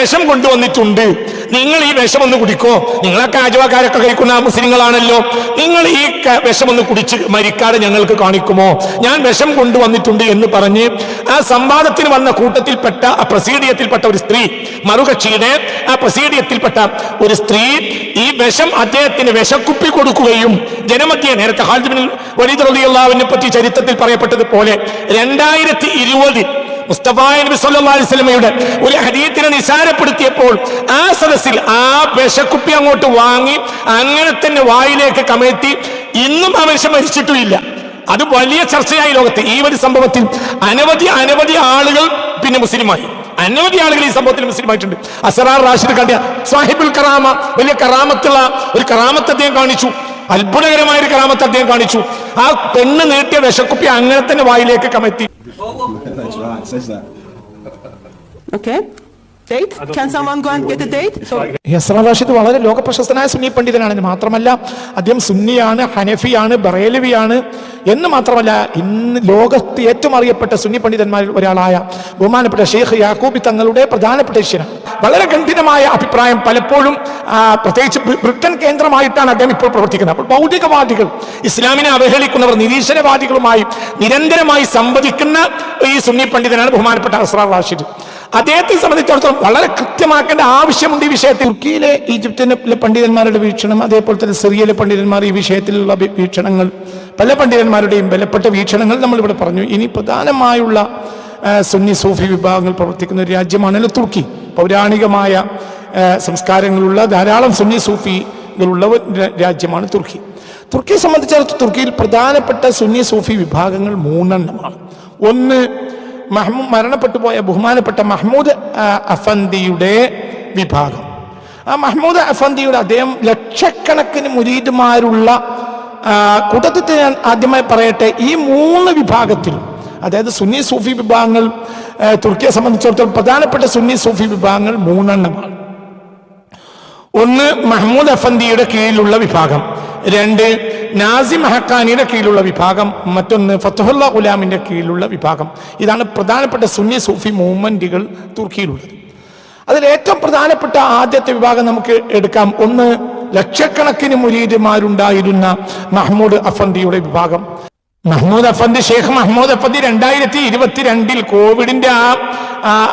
വിഷം കൊണ്ടുവന്നിട്ടുണ്ട്, നിങ്ങൾ ഈ വിഷം ഒന്ന് കുടിക്കോ, നിങ്ങളൊക്കെ ആജവാക്കാരൊക്കെ കഴിക്കുന്ന മുസ്ലിങ്ങളാണല്ലോ, നിങ്ങൾ ഈ വിഷം ഒന്ന് കുടിച്ച് മരിക്കാതെ ഞങ്ങൾക്ക് കാണിക്കുമോ, ഞാൻ വിഷം കൊണ്ടുവന്നിട്ടുണ്ട് എന്ന് പറഞ്ഞ് ആ സംവാദത്തിന് വന്ന കൂട്ടത്തിൽപ്പെട്ട ആ പ്രസീഡിയത്തിൽപ്പെട്ട ഒരു സ്ത്രീ, മറുകക്ഷിയുടെ ആ പ്രസീഡിയത്തിൽപ്പെട്ട ഒരു സ്ത്രീ ഈ വിഷം അദ്ദേഹത്തിന് വിഷക്കുപ്പി കൊടുക്കുകയും ജനമധ്യേ, നേരത്തെ ഖാലിദ് ബിൻ വലീദ് റളിയല്ലാഹുവിനെ പറ്റി ചരിത്രത്തിൽ പറയപ്പെട്ടതുപോലെ 2020 മുസ്തഫ നബി സല്ലല്ലാഹു അലൈഹി വസല്ലമയുടെ ഒരു ഹദീസിനെ നിസാരപ്പെടുത്തിയപ്പോൾ ആ സദസ്സിൽ ആ വിഷക്കുപ്പി അങ്ങോട്ട് വാങ്ങി അങ്ങനെ തന്നെ വായിലേക്ക് കമഴ്ത്തി ഇന്നും ആ മനുഷ്യൻ മരിച്ചിട്ടുമില്ല. അത് വലിയ ചർച്ചയായി ലോകത്ത്. ഈ ഒരു സംഭവത്തിൽ അനവധി ആളുകൾ പിന്നെ മുസ്ലിമായി, അനവധി ആളുകൾ ഈ സംഭവത്തിൽ മുസ്ലിമായിട്ടുണ്ട്. അസ്റാർ റാഷിദ് കണ്ടിയ സാഹിബുൽ കറാമ, വലിയ കറാമത്തുള്ള ഒരു കറാമത്ത് അദ്ദേഹം കാണിച്ചു, അത്ഭുതകരമായ ഒരു കറാമത്ത് അദ്ദേഹം കാണിച്ചു. ആ പെണ്ണ് നീട്ടിയ വിഷക്കുപ്പി അങ്ങനെ തന്നെ വായിലേക്ക് കമഴ്ത്തി. Okay. Date? Can someone go and get a date? Asrar Rashid വളരെ ലോകപ്രശസ്തനായ സുന്നി പണ്ഡിതനാണ്. മാത്രമല്ല അദ്ദേഹം സുന്നിയാണ്, ഹനഫിയാണ്, ബറേലവിയാണ് എന്ന് മാത്രമല്ല ഇന്ന് ലോകത്ത് ഏറ്റവും അറിയപ്പെട്ട സുന്നി പണ്ഡിതന്മാരിൽ ഒരാളായ ബഹുമാനപ്പെട്ട ഷെയ്ഖ് യാക്കൂബി തങ്ങളുടെ പ്രധാനപ്പെട്ട ശിഷ്യനാണ്. വളരെ ഗംഭീരമായ അഭിപ്രായം. പലപ്പോഴും പ്രത്യേകിച്ച് ബ്രിട്ടൻ കേന്ദ്രമായിട്ടാണ് അദ്ദേഹം ഇപ്പോൾ പ്രവർത്തിക്കുന്നത്. അപ്പോൾ ഭൗതികവാദികൾ, ഇസ്ലാമിനെ അവഹേളിക്കുന്നവർ, നിരീശ്വരവാദികളുമായി നിരന്തരമായി സംവദിക്കുന്ന ഈ സുന്നി പണ്ഡിതനാണ് ബഹുമാനപ്പെട്ട അസ്റാർ റാഷിദ്. അദ്ദേഹത്തെ സംബന്ധിച്ചിടത്തോളം വളരെ കൃത്യമാക്കേണ്ട ആവശ്യമുണ്ട് ഈ വിഷയത്തിൽ. തുർക്കിയിലെ, ഈജിപ്തിലെ പണ്ഡിതന്മാരുടെ വീക്ഷണം, അതേപോലെ തന്നെ സിറിയയിലെ പണ്ഡിതന്മാർ ഈ വിഷയത്തിലുള്ള വീക്ഷണങ്ങൾ, പല പണ്ഡിതന്മാരുടെയും ബലപ്പെട്ട വീക്ഷണങ്ങൾ നമ്മളിവിടെ പറഞ്ഞു. ഇനി പ്രധാനമായുള്ള സുന്നി സൂഫി വിഭാഗങ്ങൾ പ്രവർത്തിക്കുന്ന ഒരു രാജ്യമാണല്ലോ തുർക്കി. പൗരാണികമായ സംസ്കാരങ്ങളുള്ള ധാരാളം സുന്നി സൂഫികളുള്ള രാജ്യമാണ് തുർക്കി. തുർക്കിയെ സംബന്ധിച്ചിടത്തോളം തുർക്കിയിൽ പ്രധാനപ്പെട്ട സുന്നി സൂഫി വിഭാഗങ്ങൾ 3 എണ്ണമാണ്. ഒന്ന്, മരണപ്പെട്ടു പോയ ബഹുമാനപ്പെട്ട മഹ്മൂദ് അഫന്ദിയുടെ വിഭാഗം. ആ മഹ്മൂദ് അഫന്ദിയുടെ അദ്ദേഹം ലക്ഷക്കണക്കിന് മുരീദുമാരുള്ള കൂട്ടത്തിൽ ഞാൻ ആദ്യമായി പറയട്ടെ, ഈ 3 വിഭാഗത്തിലും, അതായത് സുന്നി സൂഫി വിഭാഗങ്ങൾ തുർക്കിയെ സംബന്ധിച്ചിടത്തോളം പ്രധാനപ്പെട്ട സുന്നി സൂഫി വിഭാഗങ്ങൾ 3 എണ്ണമാണ്. ഒന്ന്, മഹ്മൂദ് അഫന്ദിയുടെ കീഴിലുള്ള വിഭാഗം. 2, നാസിം ഹക്കാനിയുടെ കീഴിലുള്ള വിഭാഗം. മറ്റൊന്ന്, ഫത്ഹുല്ല ഗുലാമിന്റെ കീഴിലുള്ള വിഭാഗം. ഇതാണ് പ്രധാനപ്പെട്ട സുന്നി സൂഫി മൂവ്മെന്റുകൾ തുർക്കിയിലുള്ളത്. അതിൽ ഏറ്റവും പ്രധാനപ്പെട്ട ആദ്യത്തെ വിഭാഗം നമുക്ക് എടുക്കാം. ഒന്ന്, ലക്ഷക്കണക്കിന് മുരീദുമാരുണ്ടായിരുന്ന മഹ്മൂദ് അഫന്ദിയുടെ വിഭാഗം. മഹ്മൂദ് അഫന്ദി, ഷെയ്ഖ് മഹ്മൂദ് അഫന്ദി 2022 കോവിഡിന്റെ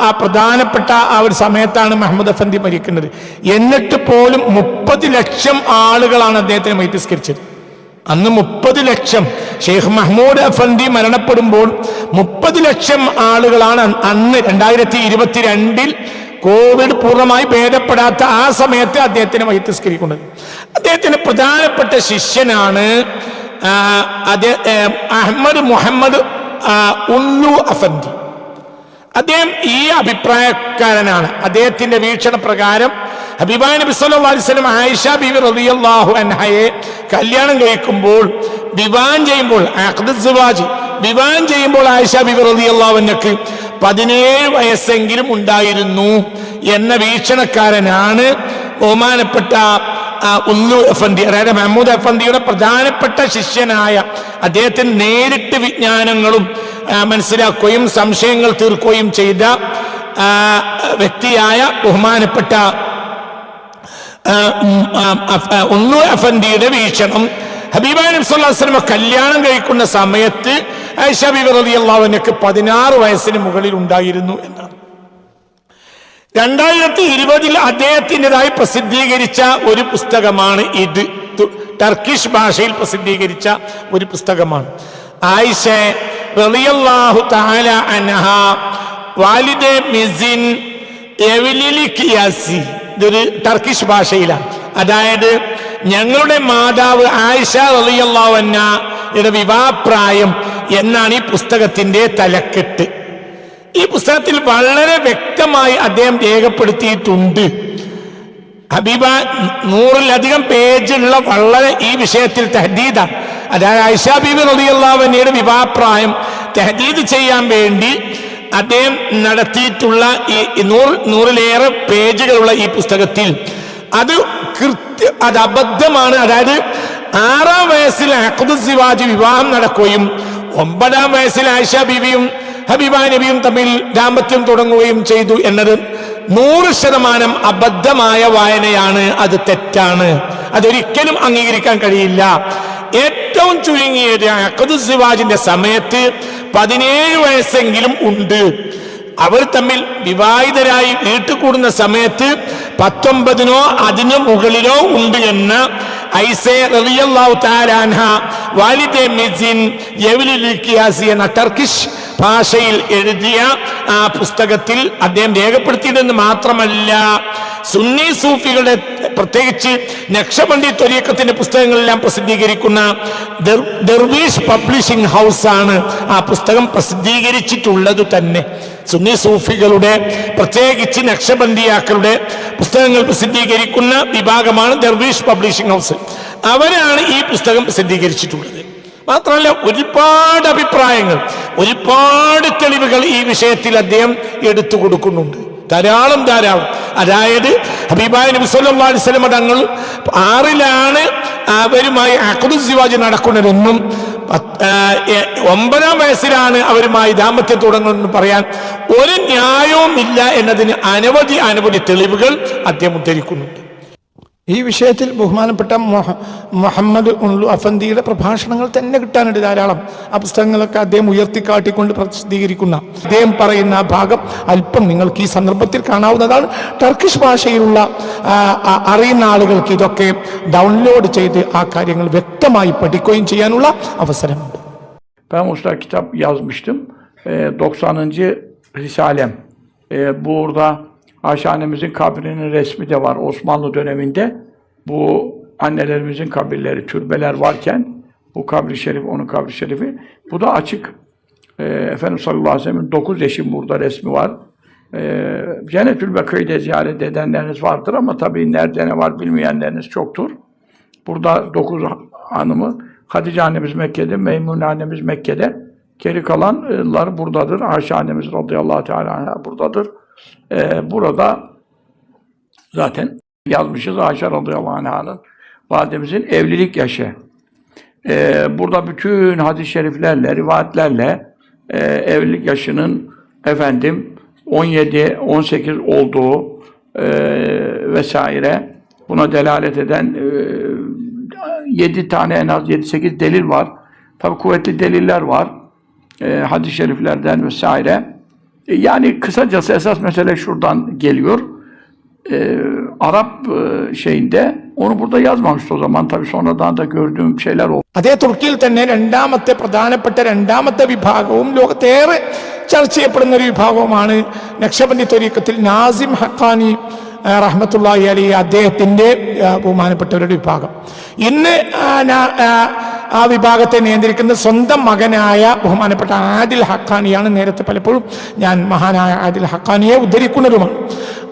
ആ പ്രധാനപ്പെട്ട ആ ഒരു സമയത്താണ് മഹ്മൂദ് അഫന്ദി മരിക്കുന്നത്. എന്നിട്ട് പോലും 30 ലക്ഷം ആളുകളാണ് അദ്ദേഹത്തിന് മൈത്തിസ്കരിച്ചത്. അന്ന് 30 ലക്ഷം. ഷെയ്ഖ് മഹ്മൂദ് അഫന്ദി മരണപ്പെടുമ്പോൾ 30 ലക്ഷം ആളുകളാണ് അന്ന് 2022 കോവിഡ് പൂർണ്ണമായി ഭേദപ്പെടാത്ത ആ സമയത്ത് അദ്ദേഹത്തിന് മൈത്തിസ്കരിക്കുന്നത്. അദ്ദേഹത്തിന്റെ പ്രധാനപ്പെട്ട ശിഷ്യനാണ് അഹ്മദ് മുഹമ്മദ് ഉല്ലു അഫന്ദി. അദ്ദേഹം ഈ അഭിപ്രായക്കാരനാണ്. അദ്ദേഹത്തിന്റെ വീക്ഷണ പ്രകാരം ഹബീബായ നബി സല്ലല്ലാഹു അലൈഹി വസല്ലം ആയിഷ ബീവി റളിയല്ലാഹു അൻഹയെ കല്യാണം കഴിക്കുമ്പോൾ, വിവാഹം ചെയ്യുമ്പോൾ, വിവാഹം ചെയ്യുമ്പോൾ ആയിഷ ബീവി റളിയല്ലാഹു അൻഹയ്ക്ക് 17 വയസ്സെങ്കിലും ഉണ്ടായിരുന്നു എന്ന വീക്ഷണക്കാരനാണ് ബഹുമാനപ്പെട്ട ഉല്ലു അഫന്ദി. അതായത് മഹ്മൂദ് അഫന്ദിയുടെ പ്രധാനപ്പെട്ട ശിഷ്യനായ, അദ്ദേഹത്തിന് നേരിട്ട് വിജ്ഞാനങ്ങളും മനസ്സിലാക്കുകയും സംശയങ്ങൾ തീർക്കുകയും ചെയ്ത വ്യക്തിയായ ബഹുമാനപ്പെട്ട ഉല്ലു അഫന്ദിയുടെ വീക്ഷണം, ഹബീബായ നബി സല്ലല്ലാഹു അലൈഹി വസല്ലം കല്യാണം കഴിക്കുന്ന സമയത്ത് ആയിഷ ബീവി റളിയല്ലാഹു അൻഹയ്ക്ക് 16 വയസ്സിന് മുകളിൽ ഉണ്ടായിരുന്നു എന്നാണ്. 2020 അദ്ദേഹത്തിൻ്റെതായി പ്രസിദ്ധീകരിച്ച ഒരു പുസ്തകമാണ് ഇത്. ടർക്കിഷ് ഭാഷയിൽ പ്രസിദ്ധീകരിച്ച ഒരു പുസ്തകമാണ്. ആയിഷ റളിയല്ലാഹു തആല അൻഹ വാലിദെ മിസിൻ എവിലിലി കിയാസി, ഇതൊരു ടർക്കിഷ് ഭാഷയിലാണ്. അതായത് ഞങ്ങളുടെ മാതാവ് ആയിഷ റളിയല്ലാഹു അൻഹയുടെ വിവാഹപ്രായം എന്നാണ് ഈ പുസ്തകത്തിന്റെ തലക്കെട്ട്. ഈ പുസ്തകത്തിൽ വളരെ വ്യക്തമായി അദ്ദേഹം രേഖപ്പെടുത്തിയിട്ടുണ്ട്. ഹബീബ 100-ലധികം പേജുള്ള വളരെ ഈ വിഷയത്തിൽ തഹദീദാണ്. അതായത് ആയിഷ ബീവി റളിയല്ലാഹു അൻഹയുടെ വിവാഹപ്രായം തഹദീദ് ചെയ്യാൻ വേണ്ടി അദ്ദേഹം നടത്തിയിട്ടുള്ള ഈ 100-ലേറെ പേജുകളുള്ള ഈ പുസ്തകത്തിൽ അത് അബദ്ധമാണ്. അതായത് 6-ാം വയസ്സിൽ അഖ്ദു സിവാജ് വിവാഹം നടക്കുകയും 9-ാം വയസ്സിൽ ആയിഷ ബീവിയും ഹബീബ നബിയും തമ്മിൽ ദാമ്പത്യം തുടങ്ങുകയും ചെയ്തു എന്നത് 100% അബദ്ധമായ വായനയാണ്, അത് തെറ്റാണ്, അതൊരിക്കലും അംഗീകരിക്കാൻ കഴിയില്ല. ഏറ്റവും ചുരുങ്ങിയത് അഖദുസ്സിവാജിന്റെ സമയത്ത് 17 വയസ്സെങ്കിലും ഉണ്ട്. അവർ തമ്മിൽ വിവാഹിതരായി വീട്ടിൽ കൂടുന്ന സമയത്ത് 19 അതിനു മുകളിലോ ഉണ്ട് എന്ന് ഐസേ റളിയല്ലാഹു തആല അൻഹ വാലിദെ മിസിൻ യവ്ലുൽ ഖിയാസി എന്ന ടർക്കിഷ് ഭാഷയിൽ എഴുതിയ ആ പുസ്തകത്തിൽ അദ്ദേഹം രേഖപ്പെടുത്തിയതെന്ന് മാത്രമല്ല, സുന്നി സൂഫികളുടെ പ്രത്യേകിച്ച് നക്ഷബന്ദി ത്വരീഖത്തിന്റെ പുസ്തകങ്ങളെല്ലാം പ്രസിദ്ധീകരിക്കുന്ന ദർവീഷ് പബ്ലിഷിംഗ് ഹൗസ് ആണ് ആ പുസ്തകം പ്രസിദ്ധീകരിച്ചിട്ടുള്ളത് തന്നെ. സുന്നി സൂഫികളുടെ പ്രത്യേകിച്ച് നക്ഷബന്ദിയാക്കളുടെ പുസ്തകങ്ങൾ പ്രസിദ്ധീകരിക്കുന്ന വിഭാഗമാണ് ദർവീഷ് പബ്ലിഷിംഗ് ഹൗസ്. അവരാണ് ഈ പുസ്തകം പ്രസിദ്ധീകരിച്ചിട്ടുള്ളത്. മാത്രമല്ല ഒരുപാട് അഭിപ്രായങ്ങൾ, ഒരുപാട് തെളിവുകൾ ഈ വിഷയത്തിൽ അദ്ദേഹം എടുത്തു കൊടുക്കുന്നുണ്ട്. ധാരാളം. അതായത് ഹബീബായ നബി സല്ലല്ലാഹു അലൈഹി വസല്ലം തങ്ങൾ 6 അവരുമായി അഖദുസ്സിവാജ് നടക്കുന്നതെന്നും 9 വയസ്സിലാണ് അവരുമായി ദാമ്പത്യം തുടങ്ങുന്നതെന്ന് പറയാൻ ഒരു ന്യായവും ഇല്ല എന്നതിന് അനവധി തെളിവുകൾ അദ്ദേഹം ഉദ്ധരിക്കുന്നുണ്ട്. ഈ വിഷയത്തിൽ ബഹുമാനപ്പെട്ട മുഹമ്മദ് ഉള്ളു അഫന്ദിയുടെ പ്രഭാഷണങ്ങൾ തന്നെ കിട്ടാനുണ്ട് ധാരാളം. ആ പുസ്തകങ്ങളൊക്കെ അദ്ദേഹം ഉയർത്തിക്കാട്ടിക്കൊണ്ട് പ്രസിദ്ധീകരിക്കുന്ന അദ്ദേഹം പറയുന്ന ആ ഭാഗം അല്പം നിങ്ങൾക്ക് ഈ സന്ദർഭത്തിൽ കാണാവുന്നതാണ്. ടർക്കിഷ് ഭാഷയിലുള്ള അറിയുന്ന ആളുകൾക്ക് ഇതൊക്കെ ഡൗൺലോഡ് ചെയ്ത് ആ കാര്യങ്ങൾ വ്യക്തമായി പഠിക്കുകയും ചെയ്യാനുള്ള അവസരമുണ്ട്. Ben usta kitap yazmıştım. 90. Risalem. Burada Ayşe annemizin kabrinin resmi de var Osmanlı döneminde. Bu annelerimizin kabirleri, türbeler varken bu kabri şerif, onun kabri şerifi. Bu da açık. Efendimiz sallallahu aleyhi ve sellem'in 9 eşin burada resmi var. Cennetül Bekî'de ziyaret edenleriniz vardır ama tabii nerede ne var bilmeyenleriniz çoktur. Burada 9 hanımı, Hatice annemiz Mekke'de, Meymune annemiz Mekke'de. Geri kalanlar buradadır. Ayşe annemiz radıyallahu teala buradadır. Burada zaten yazmışız Ayşe radıyallahu anh'ın validemizin evlilik yaşı. Burada bütün hadis-i şeriflerle, rivayetlerle evlilik yaşının 17, 18 olduğu vesaire buna delalet eden 7 tane en az 7-8 delil var. Tabi kuvvetli deliller var. Hadis-i şeriflerden vesaire. Yani kısacası esas mesele şuradan geliyor. Arap şeyinde onu burada yazmamıştı o zaman. Tabii sonradan da gördüğüm şeyler oldu. അതേ തുർക്കിയിൽ തന്നെ പ്രധാനപ്പെട്ട രണ്ടാമത്തെ വിഭാഗവും ലോകത്തേറെ ചർച്ച ചെയ്യപ്പെടുന്ന ഒരു വിഭാഗവുമാണ് Naqshbandi ത്വരീഖത്തിൽ Nazim Haqqani റഹ്മത്തുള്ളാഹി അലൈഹി അദ്ദേഹത്തിന്റെ ബഹുമാനപ്പെട്ടവരുടെ വിഭാഗം. ഇന്ന് ആ വിഭാഗത്തെ നിയന്ത്രിക്കുന്ന സ്വന്തം മകനായ ബഹുമാനപ്പെട്ട ആദിൽ ഹഖാനിയാണ്. നേരത്തെ പലപ്പോഴും ഞാൻ മഹാനായ ആദിൽ ഹഖാനിയെ ഉദ്ധരിക്കുന്നതുമാണ്.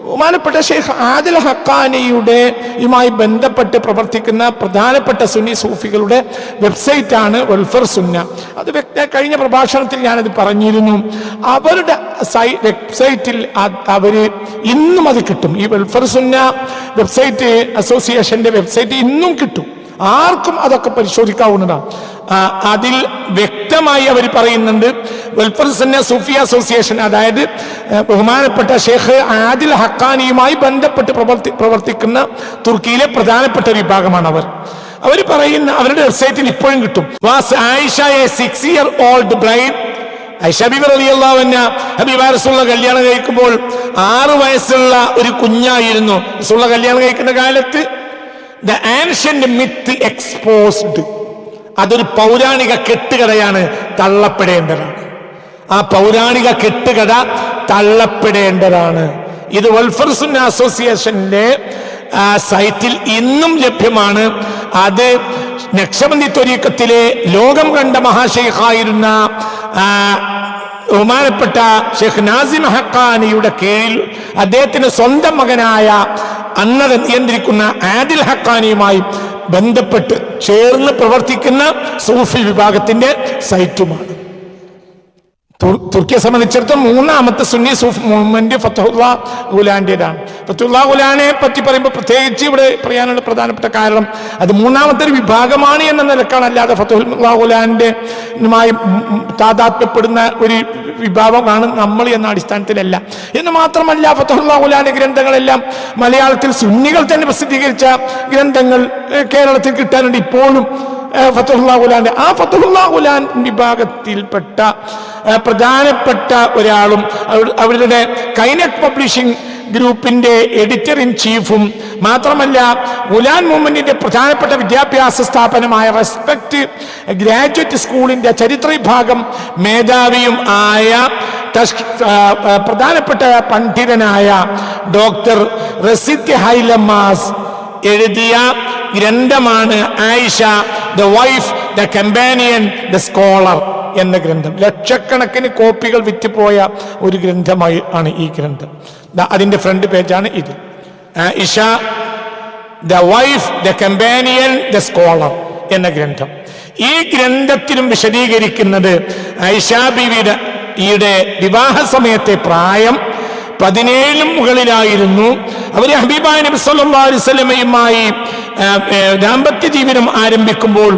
ബഹുമാനപ്പെട്ട ഷെയ്ഖ് ആദിൽ ഹഖാനിയുമായി ബന്ധപ്പെട്ട് പ്രവർത്തിക്കുന്ന പ്രധാനപ്പെട്ട സുന്നി സൂഫികളുടെ വെബ്സൈറ്റാണ് വെൽഫർ സുന്ന. അത് കഴിഞ്ഞ പ്രഭാഷണത്തിൽ ഞാനത് പറഞ്ഞിരുന്നു. അവരുടെ വെബ്സൈറ്റിൽ അവര് ഇന്നും അത് കിട്ടും. ഈ വെൽഫർ സുന്ന വെബ്സൈറ്റ് അസോസിയേഷന്റെ വെബ്സൈറ്റ് ഇന്നും കിട്ടും. ആർക്കും അതൊക്കെ പരിശോധിക്കാവുന്നതാണ്. അതിൽ വ്യക്തമായി അവർ പറയുന്നുണ്ട് വെൽഫർ സുന്ന സൂഫി അസോസിയേഷൻ, അതായത് ബഹുമാനപ്പെട്ട ഷെയ്ഖ് ആദിൽ ഹഖാനിയുമായി ബന്ധപ്പെട്ട് പ്രവർത്തിക്കുന്ന തുർക്കിയിലെ പ്രധാനപ്പെട്ട ഒരു വിഭാഗമാണ് അവർ. അവർ പറയുന്ന അവരുടെ വെബ്സൈറ്റിൽ ഇപ്പോഴും കിട്ടും. Was Aisha a 6-year-old bride. Aisha Bibi റളിയല്ലാഹു അൻഹ ഹബീബായ റസൂലുള്ളാഹി കല്യാണം കഴിക്കുമ്പോൾ 6 വയസ്സുള്ള ഒരു കുഞ്ഞായിരുന്നു. റസൂലുള്ളാഹി കല്യാണം കഴിക്കുന്ന കാലത്ത് The ancient myth exposed. അതൊരു പൗരാണിക കെട്ടുകഥയാണ്, തള്ളപ്പെടേണ്ടതാണ്. ആ പൗരാണിക കെട്ടുകഥ തള്ളപ്പെടേണ്ടതാണ്. ഇത് വെൽഫർ സുന്ന അസോസിയേഷന്റെ സൈറ്റിൽ ഇന്നും ലഭ്യമാണ്. അത് നക്ഷബന്ദി ത്വരീഖത്തിലെ ലോകം കണ്ട മഹാശൈഖായിരുന്ന ബഹുമാനപ്പെട്ട ഷെയ്ഖ് നാസിം ഹഖാനിയുടെ കീഴിൽ അദ്ദേഹത്തിന്റെ സ്വന്തം മകനായ അന്നത് നിയന്ത്രിക്കുന്ന ആദിൽ ഹഖാനിയുമായി ബന്ധപ്പെട്ട് ചേർന്ന് പ്രവർത്തിക്കുന്ന സൂഫി വിഭാഗത്തിന്റെ സൈറ്റുമാണ്. തുർക്കിയെ സംബന്ധിച്ചിടത്തോളം 3ാമത്തെ സുന്നി സൂഫി മൂവ്മെന്റ് ഫതഹുല്ലാ ഗുലാന്റേതാണ്. ഫത്തുല്ലാഹ് ഗുലാനെ പറ്റി പറയുമ്പോൾ പ്രത്യേകിച്ച് ഇവിടെ പറയാനുള്ള പ്രധാനപ്പെട്ട കാരണം അത് മൂന്നാമത്തെ ഒരു വിഭാഗമാണ് എന്ന നിലക്കാണ്, അല്ലാതെ ഫത്തുല്ലാഹ് ഗുലാന്റെ താതാത്മ്യപ്പെടുന്ന ഒരു വിഭാഗമാണ് നമ്മൾ എന്ന അടിസ്ഥാനത്തിലല്ല. എന്ന് മാത്രമല്ല, ഫത്തുല്ലാഹ് ഗുലാന്റെ ഗ്രന്ഥങ്ങളെല്ലാം മലയാളത്തിൽ സുന്നികൾ തന്നെ പ്രസിദ്ധീകരിച്ച ഗ്രന്ഥങ്ങൾ കേരളത്തിൽ കിട്ടാനുണ്ട് ഇപ്പോഴും. ഫത്തുല്ലാഹ് ഗുലാന്റെ ആ ഫത്തുല്ലാഹ് ഗുലാൻ വിഭാഗത്തിൽപ്പെട്ട പ്രധാനപ്പെട്ട ഒരാളും അവരുടെ കൈനക് പബ്ലിഷിംഗ് ഗ്രൂപ്പിന്റെ എഡിറ്റർ ഇൻ ചീഫും മാത്രമല്ല ഗുലാൻ മൂവ്മെന്റിന്റെ പ്രധാനപ്പെട്ട വിദ്യാഭ്യാസ സ്ഥാപനമായ റെസ്പെക്ട് ഗ്രാജുവേറ്റ് സ്കൂളിന്റെ ചരിത്ര വിഭാഗം മേധാവിയും ആയ പ്രധാനപ്പെട്ട പണ്ഡിതനായ ഡോക്ടർ റസിദ് ഹൈലമാസ് എഴുതിയ ഗ്രന്ഥമാണ് Aisha the wife the companion the scholar എന്ന ഗ്രന്ഥം. ലക്ഷക്കണക്കിന് കോപ്പികൾ വിറ്റുപോയ ഒരു ഗ്രന്ഥമായി ആണ് ഈ ഗ്രന്ഥം. അതിന്റെ ഫ്രണ്ട് പേജാണ് ഇത്. Aisha the wife the companion the scholar എന്ന ഗ്രന്ഥം. ഈ ഗ്രന്ഥത്തിലും വിശദീകരിക്കുന്നത് ആയിഷ ബീവിയുടെ വിവാഹ സമയത്തെ പ്രായം 17 മുകളിലായിരുന്നു. അവര് ഹബീബായ നബി സല്ലല്ലാഹു അലൈഹി വസല്ലമയുമായി ദാമ്പത്യ ജീവിതം ആരംഭിക്കുമ്പോൾ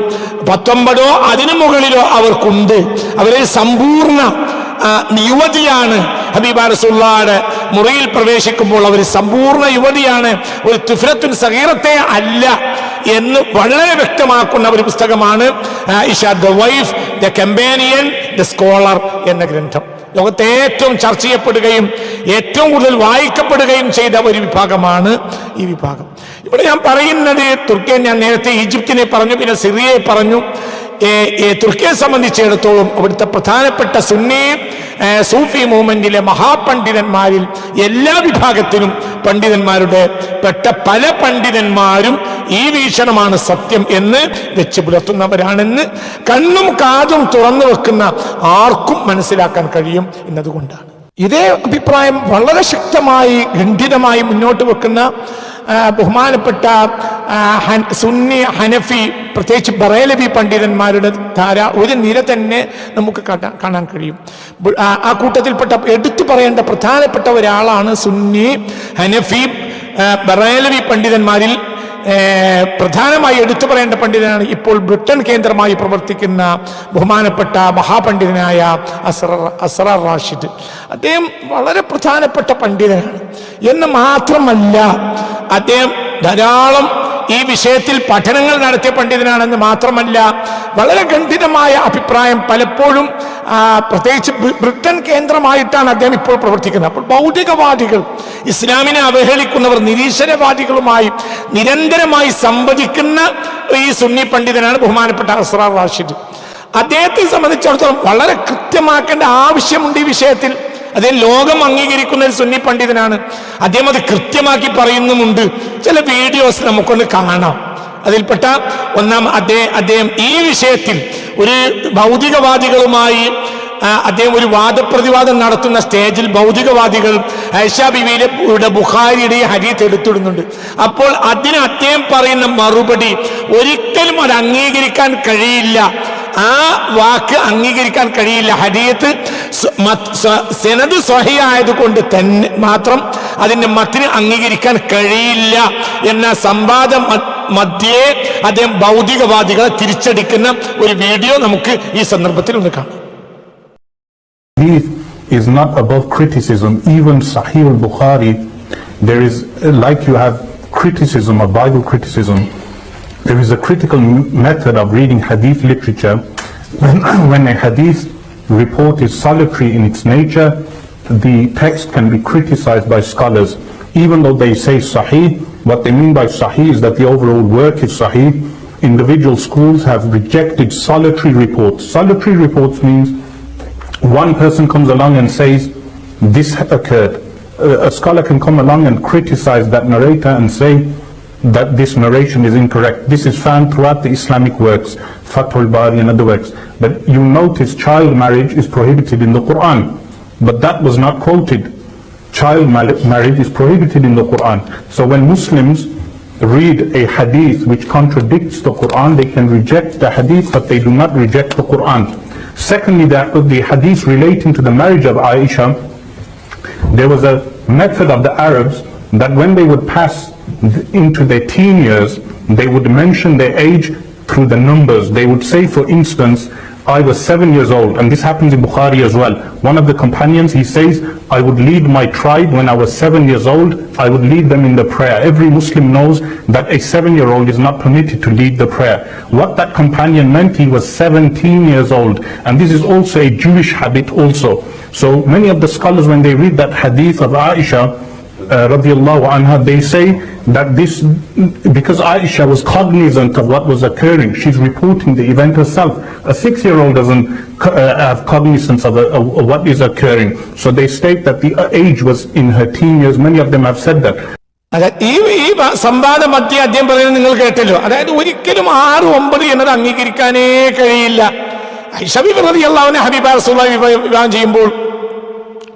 19 അതിനു മുകളിലോ അവർക്കുണ്ട്. അവരെ സമ്പൂർണ്ണ യുവതിയാണ്. ഹബീബ റസൂലുള്ളാഹിയുടെ മുറിയിൽ പ്രവേശിക്കുമ്പോൾ അവർ സമ്പൂർണ്ണ യുവതിയാണ്, ഒരു തുഫ്രത്തുൻ സഗീറത്തെ അല്ല എന്ന് വളരെ വ്യക്തമാക്കുന്ന ഒരു പുസ്തകമാണ് Aisha the wife the companion the scholar എന്ന ഗ്രന്ഥം. ലോകത്തെ ഏറ്റവും ചർച്ച ചെയ്യപ്പെടുകയും ഏറ്റവും കൂടുതൽ വായിക്കപ്പെടുകയും ചെയ്ത ഒരു വിഭാഗമാണ് ഈ വിഭാഗം. ഇവിടെ ഞാൻ പറയുന്നത് തുർക്കിയെ, ഞാൻ നേരത്തെ ഈജിപ്തിനെ പറഞ്ഞു, പിന്നെ സിറിയയെ പറഞ്ഞു. തുർക്കിയെ സംബന്ധിച്ചിടത്തോളം അവിടുത്തെ പ്രധാനപ്പെട്ട സുന്നി സൂഫി മൂവ്മെന്റിലെ മഹാപണ്ഡിതന്മാരിൽ എല്ലാ വിഭാഗത്തിലും പണ്ഡിതന്മാരുടെ പെട്ട പല പണ്ഡിതന്മാരും ഈ വീക്ഷണമാണ് സത്യം എന്ന് വെച്ച് പുലർത്തുന്നവരാണെന്ന് കണ്ണും കാതും തുറന്നു വെക്കുന്ന ആർക്കും മനസ്സിലാക്കാൻ കഴിയും എന്നതുകൊണ്ടാണ്. ഇതേ അഭിപ്രായം വളരെ ശക്തമായി ഖണ്ഡിതമായി മുന്നോട്ട് വെക്കുന്ന ബഹുമാനപ്പെട്ട സുന്നി ഹനഫി പ്രത്യേകിച്ച് ബറേലവി പണ്ഡിതന്മാരുടെ ഒരു നിര തന്നെ നമുക്ക് കാണാൻ കഴിയും. ആ കൂട്ടത്തിൽപ്പെട്ട എടുത്തു പറയേണ്ട പ്രധാനപ്പെട്ട ഒരാളാണ് സുന്നി ഹനഫി ബറേലവി പണ്ഡിതന്മാരിൽ പ്രധാനമായി എടുത്തു പറയേണ്ട പണ്ഡിതനാണ് ഇപ്പോൾ ബ്രിട്ടൻ കേന്ദ്രമായി പ്രവർത്തിക്കുന്ന ബഹുമാനപ്പെട്ട മഹാപണ്ഡിതനായ അസ്റാർ റാഷിദ്. അദ്ദേഹം വളരെ പ്രധാനപ്പെട്ട പണ്ഡിതനാണ് എന്ന് മാത്രമല്ല അദ്ദേഹം ധാരാളം ഈ വിഷയത്തിൽ പഠനങ്ങൾ നടത്തിയ പണ്ഡിതനാണെന്ന് മാത്രമല്ല വളരെ ഖണ്ഡിതമായ അഭിപ്രായം പലപ്പോഴും പ്രത്യേകിച്ച് ബ്രിട്ടൻ കേന്ദ്രമായിട്ടാണ് അദ്ദേഹം ഇപ്പോൾ പ്രവർത്തിക്കുന്നത്. അപ്പോൾ ഭൗതികവാദികൾ, ഇസ്ലാമിനെ അവഹേളിക്കുന്നവർ, നിരീശ്വരവാദികളുമായി നിരന്തരമായി സംവദിക്കുന്ന ഈ സുന്നി പണ്ഡിതനാണ് ബഹുമാനപ്പെട്ട അസ്റാർ റാഷിദ്. അദ്ദേഹത്തെ സംബന്ധിച്ചിടത്തോളം വളരെ കൃത്യമാക്കേണ്ട ആവശ്യമുണ്ട് ഈ വിഷയത്തിൽ. അദ്ദേഹം ലോകം അംഗീകരിക്കുന്ന ഒരു സുന്നി പണ്ഡിതനാണ്. അദ്ദേഹം അത് കൃത്യമാക്കി പറയുന്നുമുണ്ട്. ചില വീഡിയോസ് നമുക്കൊന്ന് കാണാം. അതിൽപ്പെട്ട അദ്ദേഹം ഈ വിഷയത്തിൽ ഒരു ഭൗതികവാദികളുമായി അദ്ദേഹം ഒരു വാദപ്രതിവാദം നടത്തുന്ന സ്റ്റേജിൽ ഭൗതികവാദികൾ ആയിഷ ബീവിയുടെ ബുഖാരിയുടെ ഹദീസ് എടുത്തിടുന്നുണ്ട്. അപ്പോൾ അതിന് അദ്ദേഹം പറയുന്ന മറുപടി ഒരിക്കലും അത് അംഗീകരിക്കാൻ കഴിയില്ല. ആ വാക്ക് അംഗീകരിക്കാൻ കഴിയില്ല. ഹദീസ് സനദ് സ്വഹീഹായതുകൊണ്ട് തന്നെ മാത്രം അതിന്റെ മത്തിന് അംഗീകരിക്കാൻ കഴിയില്ല എന്ന സംവാദം മധ്യേ അദ്ദേഹം ഭൗതികവാദികളെ തിരിച്ചടിക്കുന്ന ഒരു വീഡിയോ നമുക്ക് ഈ സന്ദർഭത്തിൽ ഒന്ന് കാണാം. Is not above criticism. Even Sahih al-Bukhari, there is, like you have criticism of Bible criticism, there is a critical method of reading hadith literature. When a hadith report is solitary in its nature, the text can be criticized by scholars. Even though they say Sahih, what they mean by Sahih is that the overall work is Sahih. Individual schools have rejected solitary reports. Solitary reports means one person comes along and says, this occurred. A scholar can come along and criticize that narrator and say that this narration is incorrect. This is found throughout the Islamic works, Fathul Bari and other works. But you notice child marriage is prohibited in the Quran, but that was not quoted. Child marriage is prohibited in the Quran. So when Muslims read a hadith which contradicts the Quran, they can reject the hadith, but they do not reject the Quran. Secondly, that the hadith relating to the marriage of Aisha, there was a method of the Arabs that when they would pass into their teen years, they would mention their age through the numbers. They would say, for instance, I was 7 years old, and this happens in Bukhari as well. One of the companions, he says, I would lead my tribe when I was 7 years old. I would lead them in the prayer. Every Muslim knows that a 7-year-old is not permitted to lead the prayer. What that companion meant, he was 17 years old, and this is also a Jewish habit also. So many of the scholars, when they read that hadith of Aisha radiallahu anha, they say that this, because Aisha was cognizant of what was occurring, she's reporting the event herself. A 6-year-old doesn't have cognizance of what is occurring. So they state that the age was in her teen years. Many of them have said that. ഈ സംവാദ മധ്യ അദ്ദേഹം പറയുന്നത് നിങ്ങൾ കേട്ടല്ലോ. അതായത് ഒരിക്കലും 6-9 എന്നത് അംഗീകരിക്കാനേ കഴിയില്ല. ആയിഷ ബീവി റളിയല്ലാഹു അൻഹ ഹബീബ റസൂലുള്ളാഹി വിവാഹം ചെയ്യുമ്പോൾ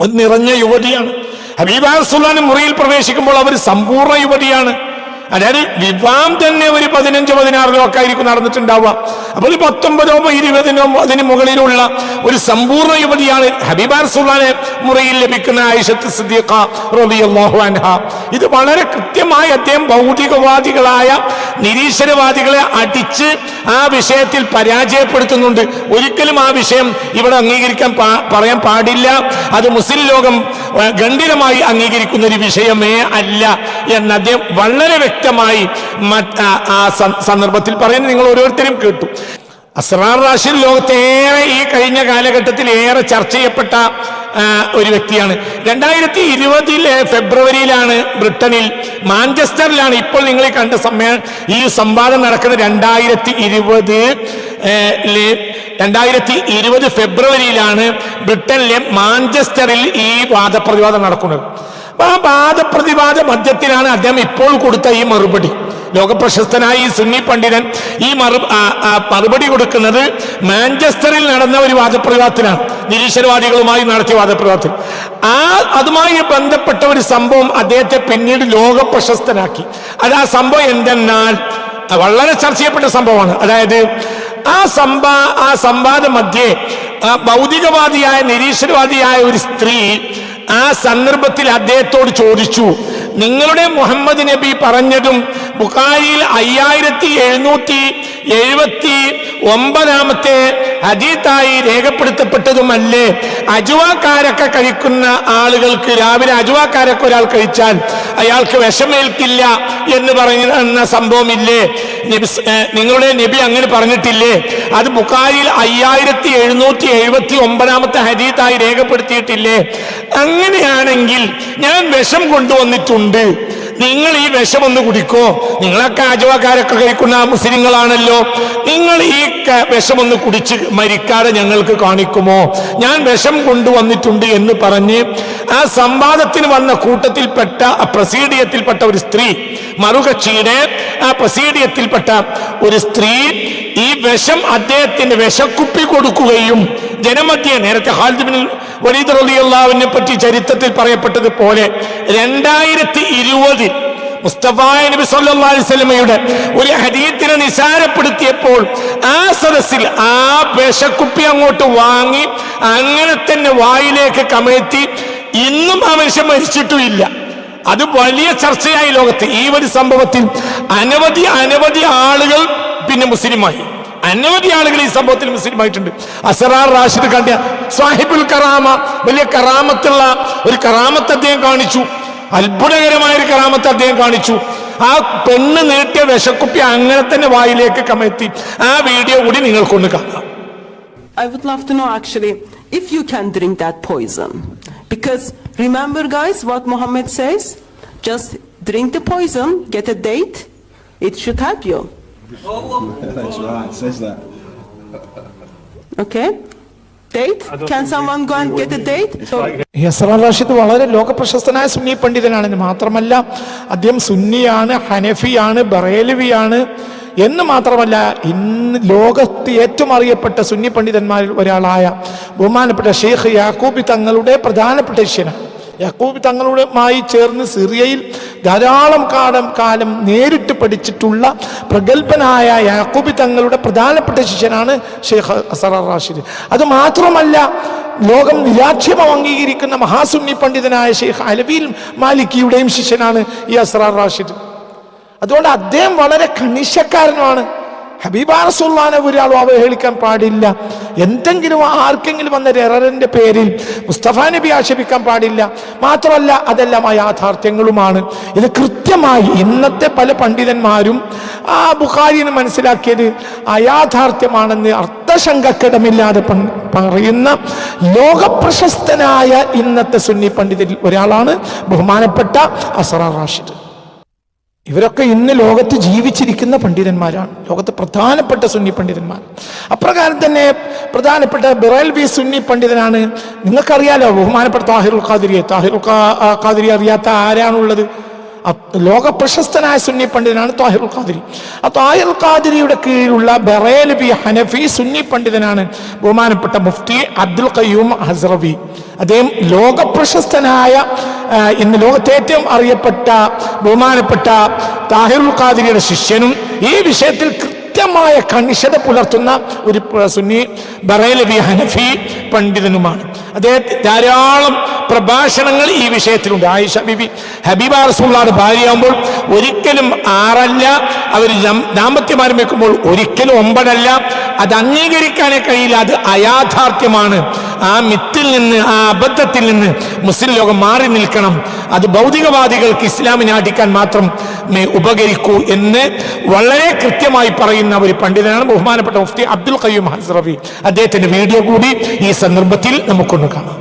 ഒരു നിറഞ്ഞ യുവതിയാണ്. ഹബീബ റസൂലുള്ളാഹിന്റെ മുറിയിൽ പ്രവേശിക്കുമ്പോൾ അവർ സമ്പൂർണ്ണ യുവതിയാണ്. അതായത് വിവാഹം തന്നെ ഒരു 15-16 ഒക്കെ ആയിരിക്കും നടന്നിട്ടുണ്ടാവുക. അപ്പോൾ 19-20 അതിന് മുകളിലുള്ള ഒരു സമ്പൂർണ്ണ യുവതിയാണ് ഹബീബ റസൂലുള്ളാഹിന്റെ മുറിയിൽ ലഭിക്കുന്ന ആയിഷത്ത് സിദ്ദീഖ റളിയല്ലാഹു അൻഹ. ഇത് വളരെ കൃത്യമായി അദ്ദേഹം ഭൗതികവാദികളായ നിരീശ്വരവാദികളെ അടിച്ച് ആ വിഷയത്തിൽ പരാജയപ്പെടുത്തുന്നുണ്ട്. ഒരിക്കലും ആ വിഷയം ഇവിടെ അംഗീകരിക്കാൻ പറയാൻ പാടില്ല. അത് മുസ്ലിം ലോകം ഗണ്ഡിതമായി അംഗീകരിക്കുന്ന ഒരു വിഷയമേ അല്ല എന്ന് അദ്ദേഹം വളരെ വ്യക്തമായി ആ സന്ദർഭത്തിൽ പറയുന്നത് നിങ്ങൾ ഓരോരുത്തരും കേട്ടു. അസ്റാർ റാഷിദ് ലോകത്തേറെ ഈ കഴിഞ്ഞ കാലഘട്ടത്തിൽ ഏറെ ചർച്ച ചെയ്യപ്പെട്ട ഒരു വ്യക്തിയാണ്. 2020 ഫെബ്രുവരിയിലാണ് ബ്രിട്ടനിൽ മാഞ്ചസ്റ്ററിലാണ് ഇപ്പോൾ നിങ്ങൾ കണ്ട ഈ സംവാദം നടക്കുന്നത്. 2020 ഫെബ്രുവരിയിലാണ് ബ്രിട്ടനിലെ മാഞ്ചസ്റ്ററിൽ ഈ വാദപ്രതിവാദം നടക്കുന്നത്. ആ വാദപ്രതിവാദ മധ്യത്തിലാണ് അദ്ദേഹം ഇപ്പോൾ കൊടുത്ത ഈ മറുപടി. ലോകപ്രശസ്തനായ ഈ സുന്നി പണ്ഡിതൻ ഈ മറുപടി കൊടുക്കുന്നത് മാഞ്ചസ്റ്ററിൽ നടന്ന ഒരു വാദപ്രതിവാദത്തിലാണ്, നിരീശ്വരവാദികളുമായി നടത്തിയ വാദപ്രതിവാദത്തിൽ. അതുമായി ബന്ധപ്പെട്ട ഒരു സംഭവം അദ്ദേഹത്തെ പിന്നീട് ലോകപ്രശസ്തനാക്കി. ആ സംഭവം എന്തെന്നാൽ വളരെ ചർച്ച ചെയ്യപ്പെട്ട സംഭവമാണ്. അതായത് ആ സംവാദ മധ്യേ ഭൗതികവാദിയായ നിരീശ്വരവാദിയായ ഒരു സ്ത്രീ ആ സന്ദർഭത്തിൽ അദ്ദേഹത്തോട് ചോദിച്ചു, നിങ്ങളുടെ മുഹമ്മദ് നബി പറഞ്ഞതും ബുഖാരിയിൽ 5779 ഹദീത്തായി രേഖപ്പെടുത്തപ്പെട്ടതുമല്ലേ അജുവാക്കാരൊക്കെ കഴിക്കുന്ന ആളുകൾക്ക് രാവിലെ അജുവാക്കാരൊക്കെ ഒരാൾ കഴിച്ചാൽ അയാൾക്ക് വിഷമേൽക്കില്ല എന്ന് പറയുന്ന സംഭവമില്ലേ? നിങ്ങളുടെ നബി അങ്ങനെ പറഞ്ഞിട്ടില്ലേ? അത് ബുഖാരിയിൽ 5779 ഹദീത്തായി രേഖപ്പെടുത്തിയിട്ടില്ലേ? അങ്ങനെയാണെങ്കിൽ ഞാൻ വിഷം കൊണ്ടുവന്നിട്ടുണ്ട്, നിങ്ങൾ ഈ വിഷം ഒന്ന് കുടിക്കോ, നിങ്ങളൊക്കെ അജവാക്കാരൊക്കെ കഴിക്കുന്ന മുസ്ലിങ്ങളാണല്ലോ, നിങ്ങൾ ഈ വിഷമൊന്ന് കുടിച്ച് മരിക്കാതെ ഞങ്ങൾക്ക് കാണിക്കുമോ? ഞാൻ വിഷം കൊണ്ടുവന്നിട്ടുണ്ട് എന്ന് പറഞ്ഞ് ആ സംവാദത്തിന് വന്ന കൂട്ടത്തിൽപ്പെട്ട പ്രസീഡിയത്തിൽപ്പെട്ട ഒരു സ്ത്രീ, മറുകക്ഷിയുടെ ആ പ്രസീഡിയത്തിൽപ്പെട്ട ഒരു സ്ത്രീ ഈ വിഷം അദ്ദേഹത്തിന് വിഷക്കുപ്പി കൊടുക്കുകയും ജനമധ്യേ, നേരത്തെ ഖാലിദ് ബിൻ വലീദ് റളിയല്ലാഹുവിനെ പറ്റി ചരിത്രത്തിൽ പറയപ്പെട്ടതുപോലെ 2020 മുസ്തഫ നബി സല്ലല്ലാഹു അലൈഹി വസല്ലമയുടെ ഒരു ഹദീത്തിനെ നിസാരപ്പെടുത്തിയപ്പോൾ ആ സദസ്സിൽ ആ വിഷക്കുപ്പി അങ്ങോട്ട് വാങ്ങി അങ്ങനെ തന്നെ വായിലേക്ക് കമഴ്ത്തി ഇന്നും ആ മനുഷ്യൻ മരിച്ചിട്ടുമില്ല. അത് വലിയ ചർച്ചയായി ലോകത്ത്. ഈ ഒരു സംഭവത്തിൽ അനവധി ആളുകൾ പിന്നെ മുസ്ലിമായി. അനവധി ആളുകൾ ഈ സംഭവത്തിൽ മുസ്ലിമായിട്ടുണ്ട്. അസ്റാർ റാഷിദ് കണ്ട സാഹിബുൽ കറാമ, വലിയ കറാമത്തുള്ള ഒരു കറാമത്ത് അദ്ദേഹം കാണിച്ചു. അത്ഭുതകരമായ ഒരു കറാമത്ത് അദ്ദേഹം കാണിച്ചു. ആ പെണ്ണ് നീട്ടിയ വിഷക്കുപ്പി അങ്ങനെ തന്നെ വായിലേക്ക് കമഴ്ത്തി. ആ വീഡിയോ കൂടി നിങ്ങൾക്കൊന്ന് കാണാം. I would love to know actually if you can drink that poison, because remember guys what Muhammad says, just drink the poison, get a date, it should help you. That's right, says that. Okay, date, can someone go and get a date? So Asrar Rashid വളരെ ലോകപ്രശസ്തനായ സുന്നി പണ്ഡിതനാണെന്ന് മാത്രമല്ല അദ്ദേഹം സുന്നിയാണ്, ഹനഫിയാണ്, ബറേലവിയാണ് എന്ന് മാത്രമല്ല ഇന്ന് ലോകത്ത് ഏറ്റവും അറിയപ്പെട്ട സുന്നി പണ്ഡിതന്മാരിൽ ഒരാളായ ബഹുമാനപ്പെട്ട ഷെയ്ഖ് യാക്കൂബി തങ്ങളുടെ പ്രധാനപ്പെട്ട ശിഷ്യനാണ്. യാക്കൂബി തങ്ങളുമായി ചേർന്ന് സിറിയയിൽ ധാരാളം കാലം നേരിട്ട് പഠിച്ചിട്ടുള്ള പ്രഗത്ഭനായ യാക്കൂബി തങ്ങളുടെ പ്രധാനപ്പെട്ട ശിഷ്യനാണ് ഷെയ്ഖ് അസ്റാർ റാഷിദ്. അത് മാത്രമല്ല, ലോകം നിരാക്ഷേപം അംഗീകരിക്കുന്ന മഹാസുന്നി പണ്ഡിതനായ ഷെയ്ഖ് അലവി മാലിക്കിയുടെയും ശിഷ്യനാണ് ഈ അസ്റാർ റാഷിദ്. അതുകൊണ്ട് അദ്ദേഹം വളരെ കണിശക്കാരനുമാണ്. ഹബീബ റസൂലുള്ളാഹിനെ ഒരാളും അവഹേളിക്കാൻ പാടില്ല. എന്തെങ്കിലും ആർക്കെങ്കിലും വന്ന എററിന്റെ പേരിൽ മുസ്തഫ നബി ആക്ഷേപിക്കാൻ പാടില്ല. മാത്രമല്ല, അതെല്ലാം യാഥാർത്ഥ്യങ്ങളുമാണ്. ഇത് കൃത്യമായി ഇന്നത്തെ പല പണ്ഡിതന്മാരും ആ ബുഖാരിനെ മനസ്സിലാക്കിയത് അയാഥാർത്ഥ്യമാണെന്ന് അർത്ഥശങ്കക്കിടമില്ലാതെ പറയുന്ന ലോകപ്രശസ്തനായ ഇന്നത്തെ സുന്നി പണ്ഡിതരിൽ ഒരാളാണ് ബഹുമാനപ്പെട്ട അസ്റാർ റാഷിദ്. ഇവരൊക്കെ ഇന്ന് ലോകത്ത് ജീവിച്ചിരിക്കുന്ന പണ്ഡിതന്മാരാണ്, ലോകത്ത് പ്രധാനപ്പെട്ട സുന്നി പണ്ഡിതന്മാർ. അപ്രകാരം തന്നെ പ്രധാനപ്പെട്ട ബറേൽവി സുന്നി പണ്ഡിതനാണ്. നിങ്ങൾക്കറിയാലോ ബഹുമാനപ്പെട്ട താഹിറുൽ ഖാദിരി അറിയാത്ത ആരാണുള്ളത്? ലോക പ്രശസ്തനായ സുന്നി പണ്ഡിതനാണ് താഹിറുൽ ഖാദിരി. ആ താഹിറുൽ ഖാദിരിയുടെ കീഴിലുള്ള ബറേൽവി ഹനഫി സുന്നി പണ്ഡിതനാണ് ബഹുമാനപ്പെട്ട മുഫ്തി അബ്ദുൽ ഖയ്യൂം ഹസ്റവി. അദ്ദേഹം ലോക പ്രശസ്തനായ ഇന്ന് ലോകത്തെ ഏറ്റവും അറിയപ്പെട്ട ബഹുമാനപ്പെട്ട താഹിറുൽ ഖാദിരിയുടെ ശിഷ്യനും ഈ വിഷയത്തിൽ കൃത്യമായ കണിശത പുലർത്തുന്ന ഒരു സുന്നി ബറേലവി ഹനഫി പണ്ഡിതനുമാണ്. അദ്ദേഹത്തെ ധാരാളം പ്രഭാഷണങ്ങൾ ഈ വിഷയത്തിലുണ്ട്. ആയിഷ ബിബി ഹബീബ റസൂലുള്ളാഹിയുടെ ഭാര്യയാകുമ്പോൾ ഒരിക്കലും 6 അല്ല, അവർ ദാമ്പത്യം ആരംഭിക്കുമ്പോൾ ഒരിക്കലും 9 അല്ല. അത് അംഗീകരിക്കാനേ കഴിയില്ല, അത് അയാഥാർത്ഥ്യമാണ്. ആ മിത്തിൽ നിന്ന്, ആ അബദ്ധത്തിൽ നിന്ന് മുസ്ലിം ലോകം മാറി നിൽക്കണം. അത് ഭൗതികവാദികൾക്ക് ഇസ്ലാമിനെ അടിക്കാൻ മാത്രം ഉപകരിക്കൂ എന്ന് വളരെ കൃത്യമായി പറയുന്ന ഒരു പണ്ഡിതനാണ് ബഹുമാനപ്പെട്ട മുഫ്തി അബ്ദുൽ ഖയ്യൂം ഹസ്റവി. അദ്ദേഹത്തിന്റെ വീഡിയോ കൂടി ഈ സന്ദർഭത്തിൽ നമുക്കൊന്ന് കാണാം.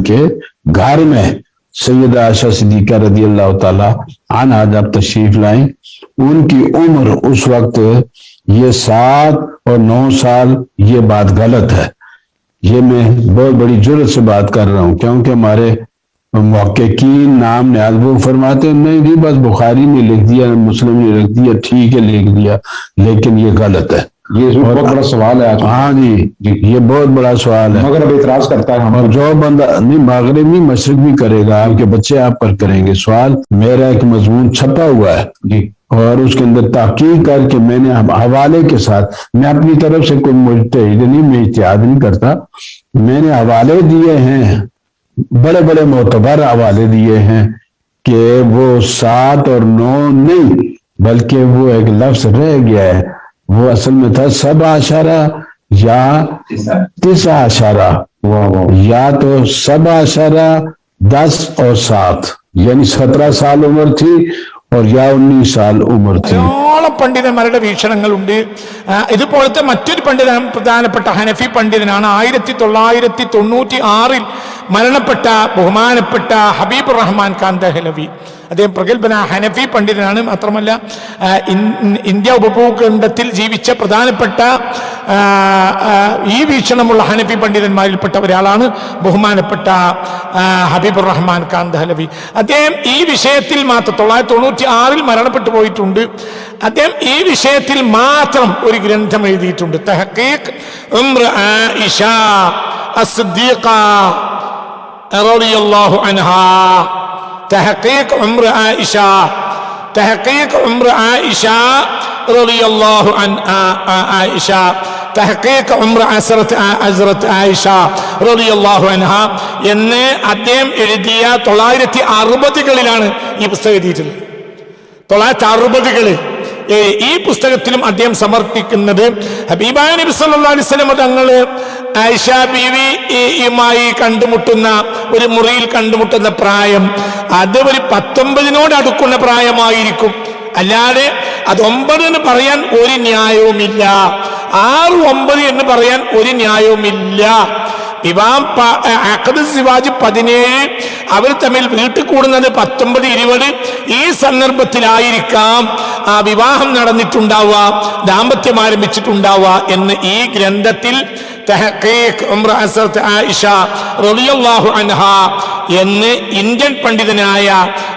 के घर में सैयदा आयशा सिद्दीका रज़ी अल्लाह ताला अन्हा जब तशरीफ लाई, उनकी उम्र उस वक्त ये 7 और 9 साल, ये बात गलत है। ये मैं बहुत बड़ी जुर्रत से बात कर रहा हूँ, क्योंकि हमारे मुहक्किकीन नाम न्याज वो फरमाते नहीं जी बस बुखारी ने लिख दिया, मुस्लिम ने लिख दिया, ठीक है लिख दिया, लेकिन ये गलत है। ये बहुत बड़ा सवाल है। हाँ जी, ये बहुत बड़ा सवाल है। मगर अब इतराज करता है और जो बंदा नहीं मगरिब भी मशरिक भी करेगा, आपके बच्चे आप पर करेंगे। सवाल मेरा एक मजमून छपा हुआ है जी, और उसके अंदर तहकीक करके मैंने हवाले के साथ, मैं अपनी तरफ से कोई मुज्तहिद नहीं, मैं इज्तिहाद नहीं करता, मैंने हवाले दिए हैं, बड़े बड़े मोतबर हवाले दिए हैं कि वो 7 और 9 नहीं, बल्कि वो एक लफ्ज रह गया है, वो असल में था 7 या 9 या तो 7 और 7, यानी 17 साल उम्र थी और या 19 साल उम्र थी। ധാരാളം പണ്ഡിതന്മാരുടെ വീക്ഷണങ്ങളുണ്ട്. ഇതുപോലത്തെ മറ്റൊരു പണ്ഡിതൻ പ്രധാനപ്പെട്ട ഹനഫി പണ്ഡിതനാണ് 1996 മരണപ്പെട്ട ബഹുമാനപ്പെട്ട ഹബീബ് റഹ്മാൻ ഖാൻ ദഹ്ലവി. അദ്ദേഹം പ്രഗത്ഭനായ ഹനഫി പണ്ഡിതനാണ്. മാത്രമല്ല ഇന്ത്യ ഉപഭൂഖണ്ഡത്തിൽ ജീവിച്ച പ്രധാനപ്പെട്ട ഈ വീക്ഷണമുള്ള ഹനഫി പണ്ഡിതന്മാരിൽപ്പെട്ട ഒരാളാണ് ബഹുമാനപ്പെട്ട ഹബീബ് റഹ്മാൻ ഖാൻ ദഹ്ലവി. അദ്ദേഹം ഈ വിഷയത്തിൽ മാത്രം 1996 മരണപ്പെട്ടു പോയിട്ടുണ്ട്. അദ്ദേഹം ഈ വിഷയത്തിൽ മാത്രം ഒരു ഗ്രന്ഥം എഴുതിയിട്ടുണ്ട്, തഹ്ഖീഖ് ഉംർ ആയിഷ അസ്ദിഖ റളിയല്ലാഹു അൻഹാ. تحقيق عمر عائشة، تحقيق عمر عائشة رضي الله عن عائشة، تحقيق عمر عزرة عائشة رضي الله عنها എന്ന് അദ്ദേഹം എഴുതിയ 1960കളിലാണ് ഈ പുസ്തകം എഴുതിയിട്ടുള്ളത്. 1960കളിൽ ഈ പുസ്തകത്തിലും അദ്ദേഹം സമർപ്പിക്കുന്നത് ഹബീബായ നബി സല്ലല്ലാഹു അലൈഹി വസല്ലം തങ്ങൾ ആയിഷ ബീവിയുമായി കണ്ടുമുട്ടുന്ന ഒരു മുറിയിൽ കണ്ടുമുട്ടുന്ന പ്രായം അത് ഒരു 19 അടുക്കുന്ന പ്രായമായിരിക്കും. അല്ലാതെ അത് 9 എന്ന് പറയാൻ ഒരു ന്യായവുമില്ല, 6, 9 എന്ന് പറയാൻ ഒരു ന്യായവുമില്ല. വിവാഹം സിവാജ് 17, അവർ തമ്മിൽ വീട്ടിൽ കൂടുന്നത് 19, 20. ഈ സന്ദർഭത്തിലായിരിക്കാം ആ വിവാഹം നടന്നിട്ടുണ്ടാവുക, ദാമ്പത്യം ആരംഭിച്ചിട്ടുണ്ടാവുക എന്ന് ഈ ഗ്രന്ഥത്തിൽ തഹ്ഖീഖ് ഉംർ അസ്റത്ത് ആയിഷ റളിയല്ലാഹു അൻഹാ എന്ന് ഇന്ത്യൻ പണ്ഡിതനായ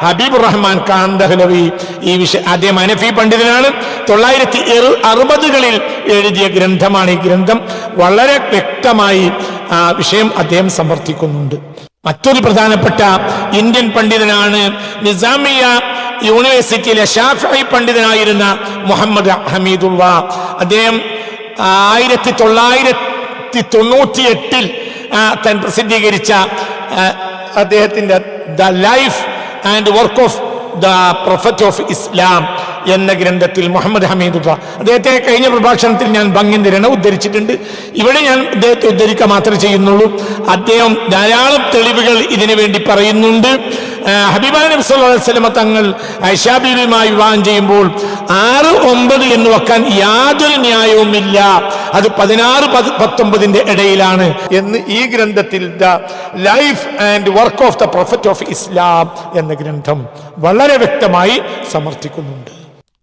ഹബീബ് റഹ്മാൻ ഖാൻ ദഹ്ലവി ഈ വിഷയം, അദ്ദേഹം ഹനഫി പണ്ഡിതനാണ്, 1960കളിൽ എഴുതിയ ഗ്രന്ഥമാണ്. ഈ ഗ്രന്ഥം വളരെ വ്യക്തമായി ആ വിഷയം അദ്ദേഹം സമർത്ഥിക്കുന്നുണ്ട്. മറ്റൊരു പ്രധാനപ്പെട്ട ഇന്ത്യൻ പണ്ഡിതനാണ് നിസാമിയ യൂണിവേഴ്സിറ്റിയിലെ ഷാഫിഈ പണ്ഡിതനായിരുന്ന മുഹമ്മദ് ഹമീദുള്ള. അദ്ദേഹം 1998 താൻ പ്രസിദ്ധീകരിച്ച അദ്ദേഹത്തിന്റെ the life and work of the prophet of Islam എന്ന ഗ്രന്ഥത്തിൽ മുഹമ്മദ് ഹമീദുള്ള, അദ്ദേഹത്തെ കഴിഞ്ഞ പ്രഭാഷണത്തിൽ ഞാൻ ഭംഗിന്തിരനെ ഉദ്ധരിച്ചിട്ടുണ്ട്. ഇവിടെ ഞാൻ അദ്ദേഹത്തെ ഉദ്ധരിക്കുക മാത്രമേ ചെയ്യുന്നുള്ളൂ. അദ്ദേഹം ധാരാളം തെളിവുകൾ ഇതിനു വേണ്ടി പറയുന്നുണ്ട്. ഹബീബാ നബി സല്ലല്ലാഹു അലൈഹി വസല്ലം തങ്ങൾ ആയിഷാ ബീവിയുമായി വിവാഹം ചെയ്യുമ്പോൾ 6-9 എന്ന് വെക്കാൻ യാതൊരു ന്യായവുമില്ല. അത് 16-19 ഇടയിലാണ് എന്ന് ഈ ഗ്രന്ഥത്തിൽ the life and work of the prophet of Islam എന്ന ഗ്രന്ഥം വളരെ വ്യക്തമായി സമർത്ഥിക്കുന്നുണ്ട്.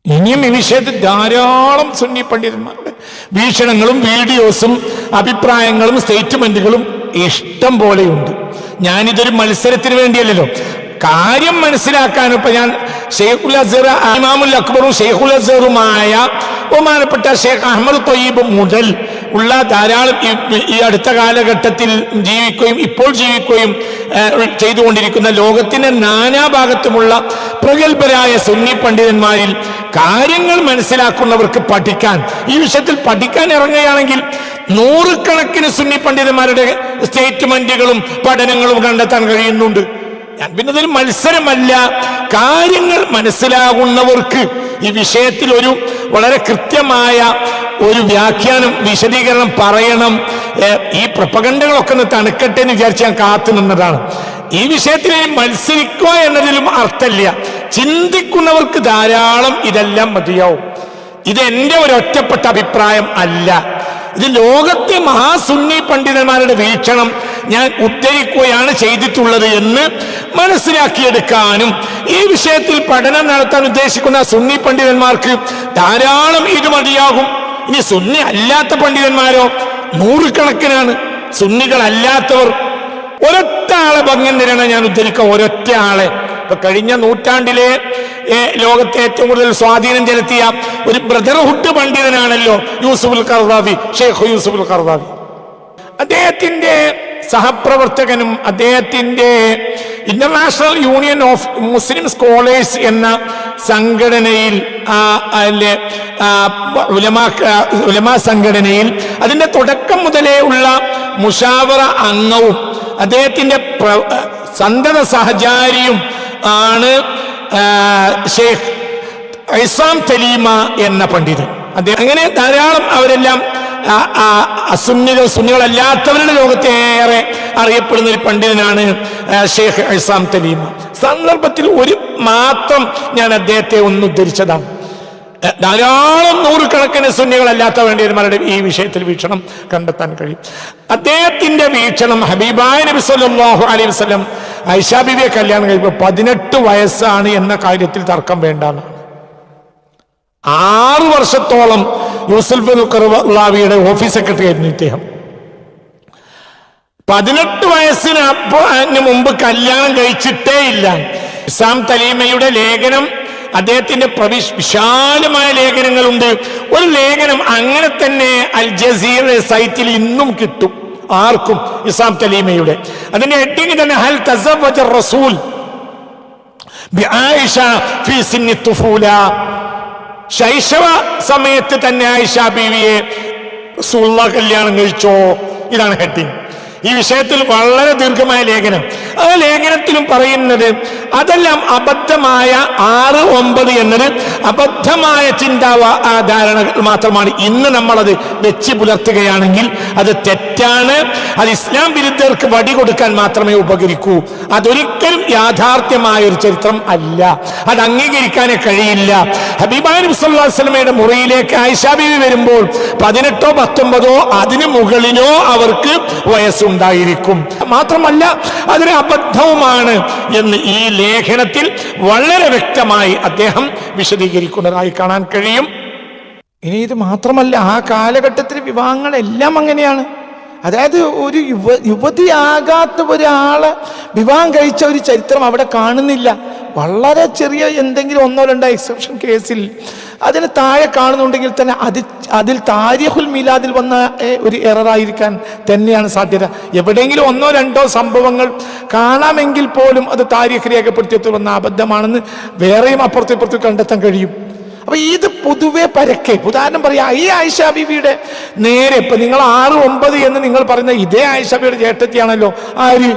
ഇനിയും ഈ വിഷയത്തിൽ ധാരാളം സുന്നി പണ്ഡിതന്മാരുടെ വീക്ഷണങ്ങളും വീഡിയോസും അഭിപ്രായങ്ങളും സ്റ്റേറ്റ്മെന്റുകളും ഇഷ്ടം പോലെയുണ്ട്. ഞാനിതൊരു മത്സരത്തിന് വേണ്ടിയല്ലല്ലോ, കാര്യം മനസ്സിലാക്കാനും. ഇപ്പൊ ഞാൻ ഷെയ്ഖുൽ അസ്ഹർ ഇമാമുൽ അക്ബറും ഷെയ്ഖുൽ അസ്ഹറുമായ ബഹുമാനപ്പെട്ട ഷെയ്ഖ് അഹമ്മദ് ത്വയ്യിബ് മുതൽ ഉള്ള ധാരാളം ഈ അടുത്ത കാലഘട്ടത്തിൽ ജീവിക്കുകയും ഇപ്പോൾ ജീവിക്കുകയും ചെയ്തുകൊണ്ടിരിക്കുന്ന ലോകത്തിന്റെ നാനാഭാഗത്തുമുള്ള പ്രഗത്ഭരായ സുന്നി പണ്ഡിതന്മാരിൽ കാര്യങ്ങൾ മനസ്സിലാക്കുന്നവർക്ക് പഠിക്കാൻ, ഈ വിഷയത്തിൽ പഠിക്കാൻ ഇറങ്ങുകയാണെങ്കിൽ 100 കണക്കിന് സുന്നി പണ്ഡിതന്മാരുടെ സ്റ്റേറ്റ്മെന്റുകളും പഠനങ്ങളും കണ്ടെത്താൻ കഴിയുന്നുണ്ട്. ഞാൻ പിന്നെ അതൊരു മത്സരമല്ല, കാര്യങ്ങൾ മനസ്സിലാകുന്നവർക്ക് ഈ വിഷയത്തിൽ ഒരു വളരെ കൃത്യമായ ഒരു വ്യാഖ്യാനം, വിശദീകരണം പറയണം. ഈ പ്രപകണ്ഡങ്ങളൊക്കെ ഒന്ന് തണുക്കട്ടെ എന്ന് വിചാരിച്ച് ഞാൻ കാത്തു നിന്നതാണ്. ഈ വിഷയത്തിൽ മത്സരിക്കുക എന്നതിലും അർത്ഥമില്ല. ചിന്തിക്കുന്നവർക്ക് ധാരാളം ഇതെല്ലാം മതിയാവും. ഇത് എന്റെ ഒരു ഒറ്റപ്പെട്ട അഭിപ്രായം അല്ല. ഇത് ലോകത്തെ മഹാസുന്നി പണ്ഡിതന്മാരുടെ വീക്ഷണം ഞാൻ ഉദ്ധരിക്കുകയാണ് ചെയ്തിട്ടുള്ളത് എന്ന് മനസ്സിലാക്കിയെടുക്കാനും ഈ വിഷയത്തിൽ പഠനം നടത്താൻ ഉദ്ദേശിക്കുന്ന സുന്നി പണ്ഡിതന്മാർക്ക് ധാരാളം ഇത് മതിയാകും. ഇനി സുന്നി അല്ലാത്ത പണ്ഡിതന്മാരോ 100 കണക്കിനാണ്. സുന്നികളല്ലാത്തവർ ഒരൊറ്റ ആളെ ഭംഗിന്തിരാണ് ഞാൻ ഉദ്ധരിക്കുക, ഒരൊറ്റ ആളെ. ഇപ്പൊ കഴിഞ്ഞ നൂറ്റാണ്ടിലെ ലോകത്തെ ഏറ്റവും കൂടുതൽ സ്വാധീനം ചെലുത്തിയ ഒരു ബ്രദർഹുഡ് പണ്ഡിതനാണല്ലോ യൂസുഫുൽ ഖർദാവി, ഷെയ്ഖ് യൂസുഫുൽ ഖർദാവി. അദ്ദേഹത്തിന്റെ സഹപ്രവർത്തകനും അദ്ദേഹത്തിന്റെ international union of Muslim scholars എന്ന സംഘടനയിൽ ഉലമാ സംഘടനയിൽ അതിന്റെ തുടക്കം മുതലേ ഉള്ള മുഷാവറ അംഗവും അദ്ദേഹത്തിന്റെ സന്തത സഹചാരിയും ആണ് ഷെയ്ഖ് ഇസാം തലീമ എന്ന പണ്ഡിതൻ. അദ്ദേഹം അങ്ങനെ ധാരാളം അവരെല്ലാം സുന്നികളല്ലാത്തവരുടെ ലോകത്തെ ഏറെ അറിയപ്പെടുന്ന ഒരു പണ്ഡിതനാണ് ഷെയ്ഖ് ഇസാം തലീമ. സന്ദർഭത്തിൽ ഒരു മാത്രം ഞാൻ അദ്ദേഹത്തെ ഒന്ന് ഉദ്ധരിച്ചതാണ്. ധാരാളം 100 കണക്കിന് സുന്നികളല്ലാത്ത പണ്ഡിതന്മാരുടെ ഈ വിഷയത്തിൽ വീക്ഷണം കണ്ടെത്താൻ കഴിയും. അദ്ദേഹത്തിന്റെ വീക്ഷണം ഹബീബായ നബി സല്ലല്ലാഹു അലൈഹി വസല്ലം ആയിഷാ ബീവിയെ കല്യാണം കഴിയുമ്പോൾ 18 വയസ്സാണ് എന്ന കാര്യത്തിൽ തർക്കം വേണ്ടാണ്. 6 വർഷത്തോളം യൂസുഫുൽ ഖർദാവിയുടെ ഓഫീസ് സെക്രട്ടറി ആയിരുന്നു ഇദ്ദേഹം. 18 വയസ്സിന് മുമ്പ് കല്യാണം കഴിച്ചിട്ടേ ഇല്ല. ഇസാം തലീമയുടെ ലേഖനം, അദ്ദേഹത്തിന്റെ വിശാലമായ ലേഖനങ്ങളുണ്ട്. ഒരു ലേഖനം അങ്ങനെ തന്നെ അൽ ജസീറ സൈറ്റിൽ ഇന്നും കിട്ടും ആർക്കും, ഇസാം തലീമയുടെ. അതിന്റെ ഹെഡിങ് തന്നെ ഹൽ തസവ്വജ റസൂൽ ബിആയിഷ ഫീ സിന്നി തുഫൂല. ശൈശവ സമയത്ത് തന്നെ ആയിഷ ബീവിയെ റസൂലുള്ളാഹി കല്യാണം കഴിച്ചോ? ഇതാണ് ഹെഡിങ്. ഈ വിഷയത്തിൽ വളരെ ദീർഘമായ ലേഖനം. ആ ലേഖനത്തിലും പറയുന്നത് അതെല്ലാം അബദ്ധമായ 6-9 എന്നത് അബദ്ധമായ ധാരണകൾ മാത്രമാണ്. ഇന്ന് നമ്മളത് വെച്ച് പുലർത്തുകയാണെങ്കിൽ അത് തെറ്റാണ്. അത് ഇസ്ലാം വിരുദ്ധർക്ക് വടി കൊടുക്കാൻ മാത്രമേ ഉപകരിക്കൂ. അതൊരിക്കലും യാഥാർത്ഥ്യമായ ഒരു ചരിത്രം അല്ല. അത് അംഗീകരിക്കാനേ കഴിയില്ല. ഹബീബാ നബി സല്ലല്ലാഹു അലൈഹി വസല്ലമയുടെ മുറിയിലേക്ക് ആയിഷാ ബീവി വരുമ്പോൾ 18 19 അതിന് മുകളിലോ അവർക്ക് വയസ്സുണ്ടായിരിക്കും. മാത്രമല്ല അതൊരു അബദ്ധവുമാണ് എന്ന് ഈ ലേഖനത്തിൽ വളരെ വ്യക്തമായി അദ്ദേഹം വിശദീകരിക്കുന്നതായി കാണാൻ കഴിയും. ഇനി ഇത് മാത്രമല്ല, ആ കാലഘട്ടത്തിലെ വിവാഹങ്ങളെല്ലാം അങ്ങനെയാണ്. അതായത് ഒരു യുവതിയാകാത്ത ഒരാളെ വിവാഹം കഴിച്ച ഒരു ചരിത്രം അവിടെ കാണുന്നില്ല. വളരെ ചെറിയ എന്തെങ്കിലും 1-2 എക്സെപ്ഷൻ കേസിൽ അതിന് താഴെ കാണുന്നുണ്ടെങ്കിൽ തന്നെ അതിൽ താരിഖുൽ മീലാദിൽ വന്ന ഒരു എററായിരിക്കാൻ തന്നെയാണ് സാധ്യത. എവിടെയെങ്കിലും ഒന്നോ രണ്ടോ സംഭവങ്ങൾ കാണാമെങ്കിൽ പോലും അത് താരിഖ് രേഖപ്പെടുത്തിയത്തിൽ വന്ന അബദ്ധമാണെന്ന് വേറെയും അപ്പുറത്തും ഇപ്പുറത്തും കണ്ടെത്താൻ കഴിയും. അപ്പൊ ഇത് പൊതുവെ പരക്കെ ഉദാഹരണം പറയാം, ഈ ആയിഷ ബീവിയുടെ നേരെ ഇപ്പൊ നിങ്ങൾ 6, 9 എന്ന് നിങ്ങൾ പറയുന്ന ഇതേ ആയിഷ ബീവിയുടെ ജ്യേഷ്ഠത്തിയാണല്ലോ ആര്?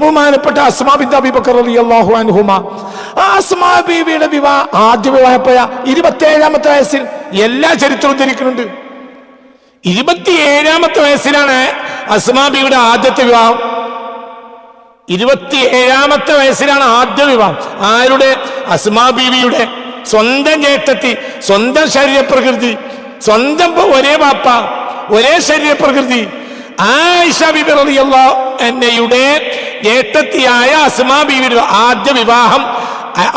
ബഹുമാനപ്പെട്ട അസ്മാ ബിൻത് അബീ ബക്കർ റളിയല്ലാഹു അൻഹുമ. ആ അസ്മാ ബീവിയുടെ ആദ്യ വിവാഹപ്പോയ 27ാമത്തെ വയസ്സിൽ എല്ലാ ചരിത്രവും ധരിക്കുന്നുണ്ട്. 27ാമത്തെ വയസ്സിലാണ് അസ്മാ ബീവിയുടെ ആദ്യത്തെ വിവാഹം. 27ാമത്തെ വയസ്സിലാണ് ആദ്യ വിവാഹം. ആരുടെ? അസ്മാ ബീവിയുടെ. സ്വന്തം ജ്യേഷ്ഠത്തി, സ്വന്തം ശരീരപ്രകൃതി, സ്വന്തം ഒരേ ബാപ്പ, ഒരേ ശരീരപ്രകൃതി. ആയിഷ ബീബി റളിയല്ലാഹു അൻഹയുടെ ജ്യേഷ്ഠത്തിയായ അസ്മാ ബീവിയുടെ ആദ്യ വിവാഹം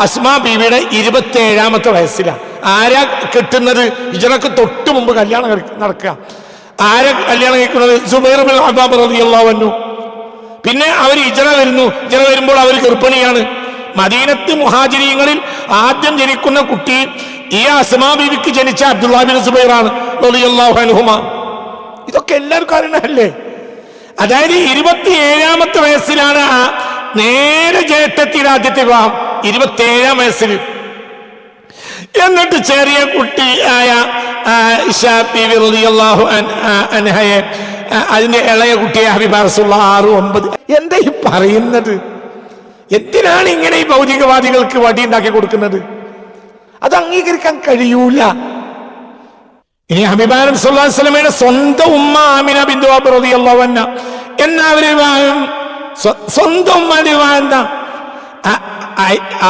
അസ്മാ ബീവിയുടെ 27ാമത്തെ വയസ്സിലാണ്. ആരാ കെട്ടുന്നത്? ഹിജ്റക്ക് തൊട്ട് മുമ്പ് കല്യാണം നടക്കുക. ആരാ കല്യാണം കഴിക്കുന്നത്? സുബൈർ ബിൻ അവാം റളിയല്ലാഹു അൻഹു. പിന്നെ അവർ ഹിജ്റ വരുന്നു. ഹിജ്റ വരുമ്പോൾ അവർ ഗർഭിണിയാണ്. മദീനത്ത് മുഹാജിരീങ്ങളിൽ ആദ്യം ജനിക്കുന്ന കുട്ടി ഈ അസ്മാ ബീവിക്ക് ജനിച്ച അബ്ദുല്ലാഹ് ബിൻ സുബൈറാണ് റളിയല്ലാഹു അൻഹുമാ. ഇതൊക്കെ എല്ലാവർക്കും അറിയണല്ലേ? അതായത് 27ാമത്തെ വയസ്സിലാണ് നേരെ ജ്യേഷ്ഠത്തിയുടെ ആദ്യത്തെ വിവാഹം, 27ാം വയസ്സിൽ. എന്നിട്ട് ചെറിയ കുട്ടി ആയ ആയിഷ ബീവി റളിയല്ലാഹു അൻഹയെ, അതിന്റെ ഇളയ കുട്ടിയെ ഹബീബ റസൂലുള്ളാഹി 6, 9. എന്താ ഈ പറയുന്നത്? എന്തിനാണ് ഇങ്ങനെ ഈ ഭൗതികവാദികൾക്ക് വടി ഉണ്ടാക്കി കൊടുക്കുന്നത്? അത് അംഗീകരിക്കാൻ കഴിയൂല. ഇനി ഹബീബ നബി സല്ലല്ലാഹു അലൈഹി വസല്ലമയുടെ സ്വന്തം ഉമ്മ ആമിന ബിൻതു വഹബ് റളിയല്ലാഹു അൻഹ എന്നവരെ വിവാഹം, സ്വന്തം ഉമ്മയുടെ വിവാഹം എന്താ?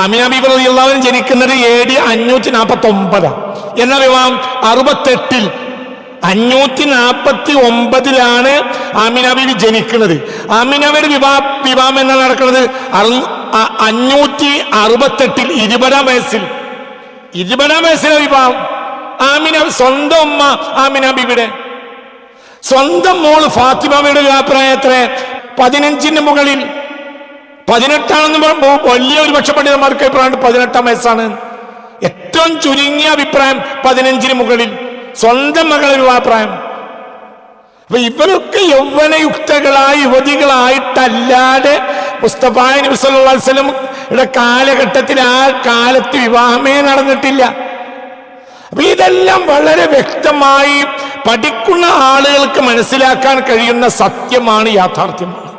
ആമിന ബീബി റളിയല്ലാഹു അൻഹ ജനിക്കുന്നത് AD 549 എന്ന വിവാഹം 68-ൽ 549-ലാണ് ആമിന ബീബി ജനിക്കുന്നത്. ആമിനയുടെ വിവാഹം എന്നാണ് നടക്കുന്നത് 568-ൽ 20ാം വയസ്സിൽ. 20ാം വയസ്സിലെ വിവാഹം. ആമിന സ്വന്തം ഉമ്മ ആമിന ബീബിയുടെ സ്വന്തം മോള് ഫാത്തിമയുടെ വിവാഹപ്രായം എത്ര? 15-ന് മുകളിൽ. 18ആണെന്ന് പറയുമ്പോൾ വലിയ ഒരു പക്ഷെ പണ്ഡിതന്മാർക്ക് അഭിപ്രായം 18ാം വയസ്സാണ്. ഏറ്റവും ചുരുങ്ങിയ അഭിപ്രായം 15-ന് മുകളിൽ. സ്വന്തം മകളെ വിവാഹപ്രായം. അപ്പൊ ഇവരൊക്കെ യൗവനയുക്തകളായ യുവതികളായിട്ടല്ലാതെ മുസ്തഫ നബി സല്ലല്ലാഹു അലൈഹി വസല്ലമയുടെ കാലഘട്ടത്തിൽ ആ കാലത്ത് വിവാഹമേ നടന്നിട്ടില്ല. അപ്പൊ ഇതെല്ലാം വളരെ വ്യക്തമായി പഠിക്കുന്ന ആളുകൾക്ക് മനസ്സിലാക്കാൻ കഴിയുന്ന സത്യമാണ്, യാഥാർത്ഥ്യമാണ്.